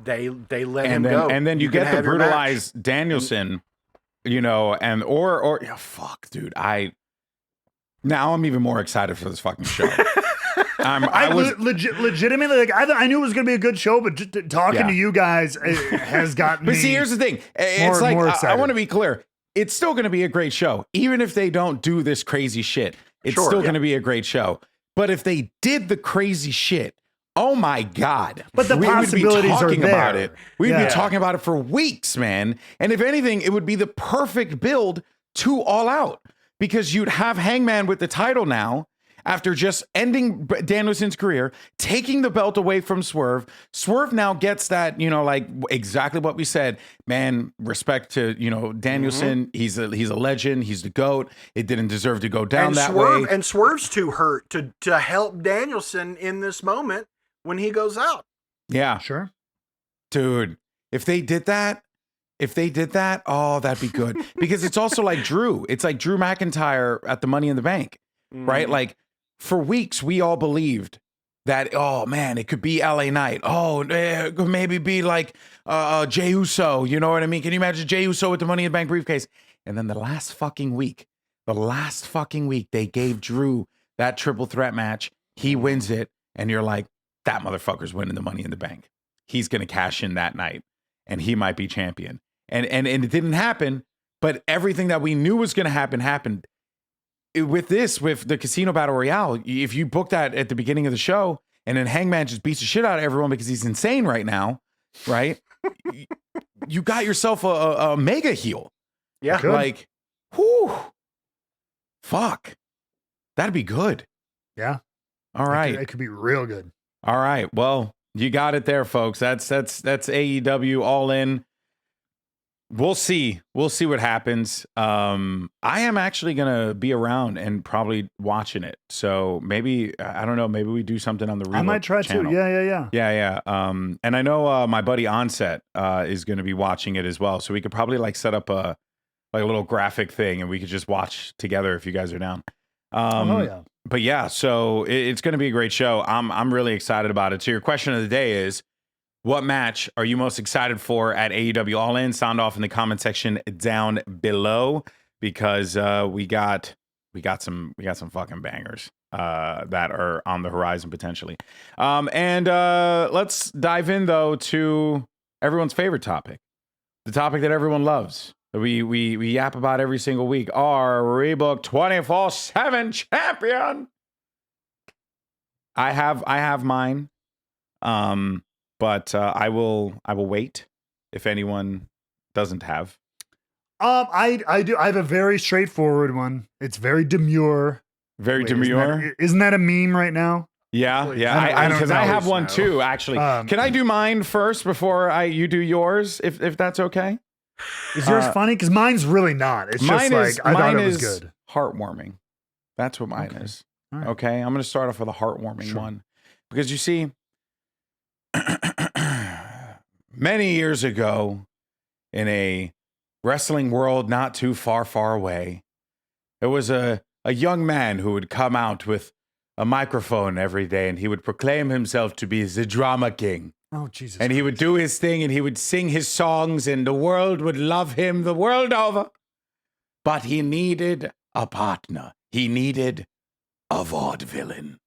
they let him go. And then you get the brutalized Danielson, or fuck, dude. Now I'm even more excited for this fucking show. I was legitimately like, I knew it was going to be a good show, but just talking to you guys has gotten me. But see, here's the thing. It's I want to be clear. It's still going to be a great show. Even if they don't do this crazy shit, it's still going to be a great show. But if they did the crazy shit, oh my God. But the possibilities are there. About it. We'd be talking about it for weeks, man. And if anything, it would be the perfect build to All Out. Because you'd have Hangman with the title now, after just ending Danielson's career, taking the belt away from Swerve. Swerve now gets that, exactly what we said. Man, respect to, Danielson. Mm-hmm. He's a legend. He's the GOAT. It didn't deserve to go down way. And Swerve's too hurt to help Danielson in this moment when he goes out. Yeah. Sure. Dude, if they did that, oh, that'd be good. Because it's also like Drew. It's like Drew McIntyre at the Money in the Bank, right? Like, for weeks, we all believed that, oh, man, it could be LA Knight. Oh, it could maybe be like Jey Uso. You know what I mean? Can you imagine Jey Uso with the Money in the Bank briefcase? And then the last fucking week, they gave Drew that triple threat match. He wins it. And you're like, that motherfucker's winning the Money in the Bank. He's going to cash in that night. And he might be champion. And it didn't happen. But everything that we knew was going to happen happened. With the Casino Battle Royale, if you book that at the beginning of the show and then Hangman just beats the shit out of everyone because he's insane right now, right? You got yourself a mega heel. Yeah. Good. Like, whew. Fuck. That'd be good. Yeah. All right. It could be real good. All right. Well, you got it there, folks. That's AEW All In. We'll see. We'll see what happens. I am actually going to be around and probably watching it. So maybe, I don't know, maybe we do something on the Rebooked I might try channel. too. Yeah. Yeah. And I know my buddy Onset is going to be watching it as well. So we could probably set up a little graphic thing and we could just watch together if you guys are down. Yeah. But yeah, so it's going to be a great show. I'm really excited about it. So your question of the day is, what match are you most excited for at AEW All In? Sound off in the comment section down below, because we got some fucking bangers that are on the horizon potentially. And let's dive in though to everyone's favorite topic, the topic that everyone loves, that we yap about every single week. Our Rebooked 24/7 champion. I have mine. But I will wait if anyone doesn't have. I do. I have a very straightforward one. It's very demure. Demure. Isn't that a meme right now? Yeah. Because I have one too, actually. Can I do mine first before you do yours, if that's okay? Is yours funny? Because mine's really not. It's just like, I thought it was good. Heartwarming. That's what mine is. Right. Okay. I'm going to start off with a heartwarming one. Because you see, many years ago, in a wrestling world not too far away, there was a young man who would come out with a microphone every day, and he would proclaim himself to be the drama king. Oh, Jesus. And he would do his thing, and he would sing his songs, and the world would love him the world over. But he needed a partner. He needed a vaudevillain.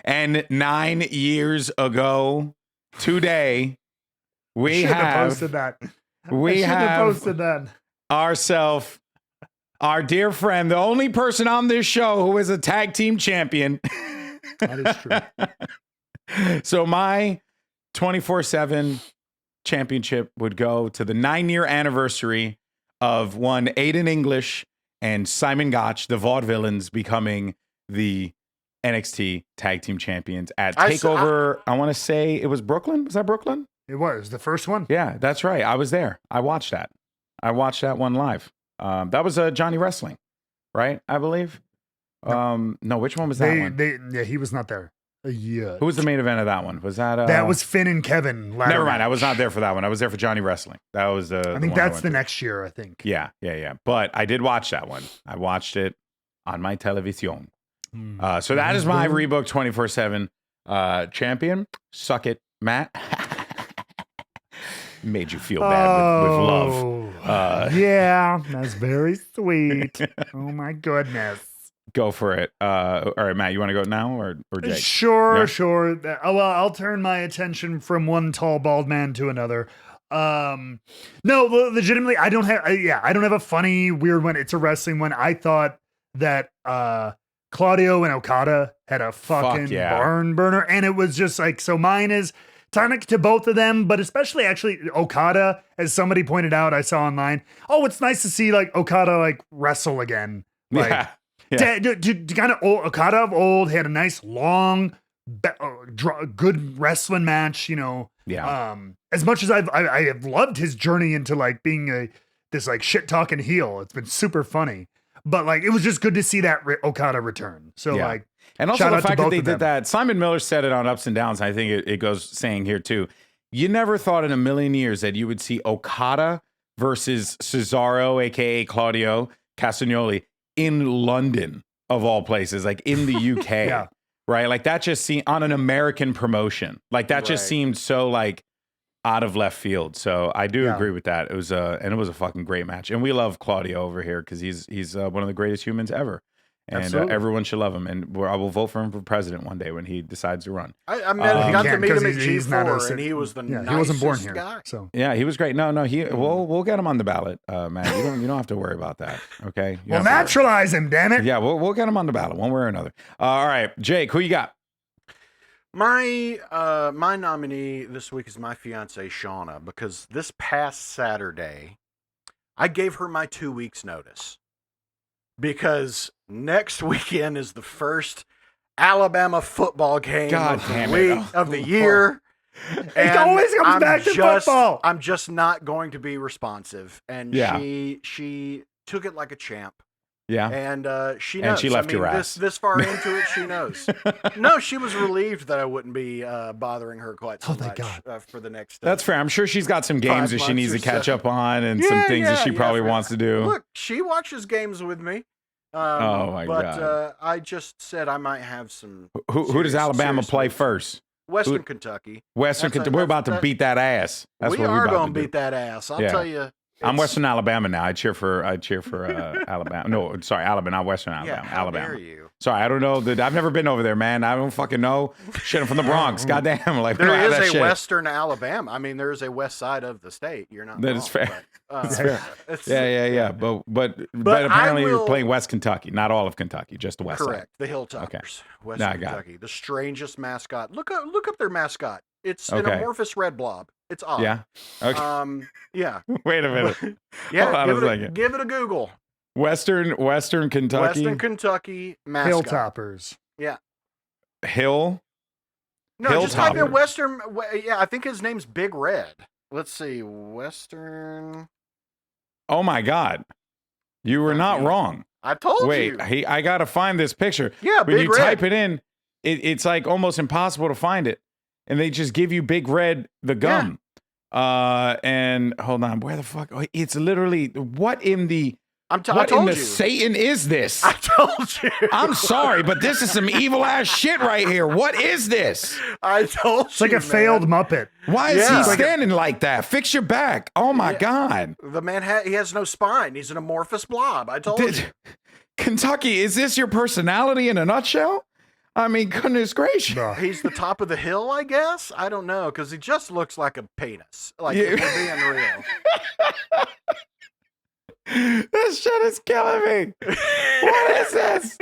And 9 years ago today, we Shouldn't have posted that. we have posted that. ourselves, our dear friend, the only person on this show who is a tag team champion. That is true. So my 24/7 championship would go to the 9-year anniversary of one Aiden English and Simon Gotch, the Vaudevillains, becoming the NXT tag team champions at TakeOver. I want to say it was Brooklyn. Was that Brooklyn? It was the first one. Yeah, that's right. I was there. I watched that. I watched that one live. That was Johnny Wrestling, right? I believe. No, which one was that one? Yeah, he was not there. Yeah. Who was the main event of that one? Was that that was Finn and Kevin? Never mind. I was not there for that one. I was there for Johnny Wrestling. That was I think that's the next year. I think. Yeah. But I did watch that one. I watched it on my television. So that is my Rebooked 24/7 champion. Suck it, Matt. Made you feel bad with love. Yeah, that's very sweet. Oh my goodness. Go for it. All right, Matt, you want to go now or Jake? Sure. Well, I'll turn my attention from one tall bald man to another. No, legitimately, I don't have a funny weird one. It's a wrestling one. I thought that Claudio and Okada had a fucking barn burner, and it was just like, so mine is tonic to both of them, but especially actually Okada, as somebody pointed out, I saw online. Oh, it's nice to see like Okada like wrestle again. Like, kind of old Okada of old had a nice long, good wrestling match. You know, as much as I have loved his journey into like being this like shit talking heel, it's been super funny. But like, it was just good to see that Okada return. So like, and also the fact that they did that. Simon Miller said it on Ups and Downs. I think it goes saying here too. You never thought in a million years that you would see Okada versus Cesaro, aka Claudio Castagnoli, in London of all places, like in the UK, right? Like that just seemed on an American promotion. Like that just seemed so like out of left field. So I do agree with that. It was and it was a fucking great match. And we love Claudio over here because he's one of the greatest humans ever. And everyone should love him. And I will vote for him for president one day when he decides to run. I got to meet him at G4, and he was the nicest he wasn't born here, guy. So yeah, he was great. No, we'll get him on the ballot, man. You don't have to worry about that. Okay. We'll naturalize him, damn it. Yeah, we'll get him on the ballot one way or another. All right, Jake, who you got? My nominee this week is my fiance Shauna, because this past Saturday I gave her my 2 weeks notice, because next weekend is the first Alabama football game of the year. It always comes back to football. I'm just not going to be responsive. And she took it like a champ. Yeah. And she knows. And she left your ass. This far into it, she knows. No, she was relieved that I wouldn't be bothering her quite so much for the next. That's fair. I'm sure she's got some games that she needs to catch up on, and some things that she probably wants to do. Look, she watches games with me. Oh my God. But I just said I might have some. Who does Alabama play first? Western Kentucky. Western Kentucky. We're about to beat that ass. That's what we're about to do. We are going to beat that ass. I'll tell you. I'm Western Alabama now. I cheer for Alabama. No, sorry, Alabama, not Western Alabama. How Alabama. dare you? Sorry, I don't know. I've never been over there, man. I don't fucking know. Shit, I'm from the Bronx. Goddamn. Like, there is a Western Alabama. I mean, there is a west side of the state. You're not. That is fair. That's fair. Yeah. But apparently you're playing West Kentucky, not all of Kentucky, just the west side. Correct. The Hilltoppers. Okay. Western Kentucky. The strangest mascot. Look up their mascot. It's an amorphous red blob. It's odd. Yeah. Okay. Yeah. Wait a minute. Give it a Google. Western Kentucky. Western Kentucky mascot. Hilltoppers. Yeah. Hill. No, just type in Western. Yeah, I think his name's Big Red. Let's see, Western. Oh my God, you were not wrong. I told you. Wait, I gotta find this picture. Yeah, when Big you Red. type it in, it's like almost impossible to find it. And they just give you Big Red, the gum. Yeah. And hold on, where the fuck? It's literally, what in the Satan is this? I told you. I'm sorry, but this is some evil ass shit right here. What is this? I told you. It's like a failed Muppet. Why is he standing like that? Fix your back. Oh my God. The man he has no spine. He's an amorphous blob. I told you. Kentucky, is this your personality in a nutshell? I mean, goodness gracious. He's the top of the hill, I guess. I don't know, because he just looks like a penis. Like, if we're being real. This shit is killing me. What is this?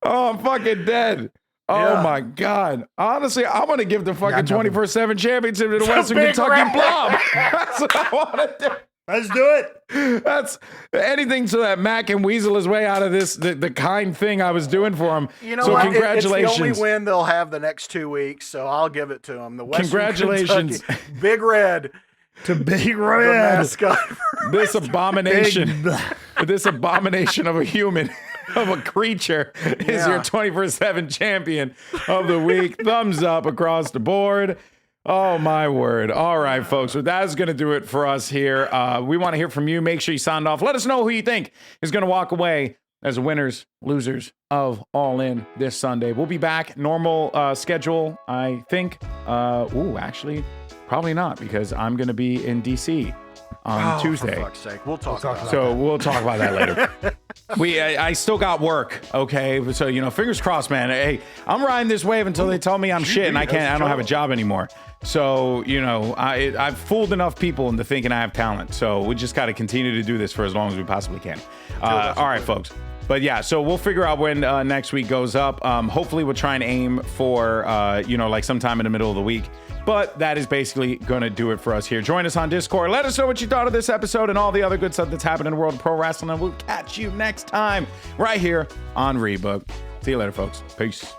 Oh, I'm fucking dead. Oh my God. Honestly, I want to give the fucking 24/7 championship to the Western Kentucky Blob. That's what I want to do. Let's do it. That's anything so that Mac can weasel his way out of this, the kind thing I was doing for him. You know so what? Congratulations. It's the only win they'll have the next 2 weeks, so I'll give it to them. The Western Congratulations. Kentucky, Big Red. To Big The Red. mascot. This abomination. This abomination of a human, of a creature, is your 24/7 champion of the week. Thumbs up across the board. Oh, my word. All right, folks. So that's going to do it for us here. We want to hear from you. Make sure you signed off. Let us know who you think is going to walk away as winners, losers of All In this Sunday. We'll be back. Normal schedule, I think. Actually, probably not, because I'm going to be in D.C. on Tuesday. For fuck's sake. We'll talk about So we'll talk about that later. I still got work, okay? So, fingers crossed, man. Hey, I'm riding this wave until they tell me I'm shit and I don't have a job anymore. So, I've fooled enough people into thinking I have talent. So we just got to continue to do this for as long as we possibly can. All right, folks. But yeah, so we'll figure out when next week goes up. Hopefully we'll try and aim for, like sometime in the middle of the week. But that is basically going to do it for us here. Join us on Discord. Let us know what you thought of this episode and all the other good stuff that's happening in the world of pro wrestling. And we'll catch you next time right here on Rebooked. See you later, folks. Peace.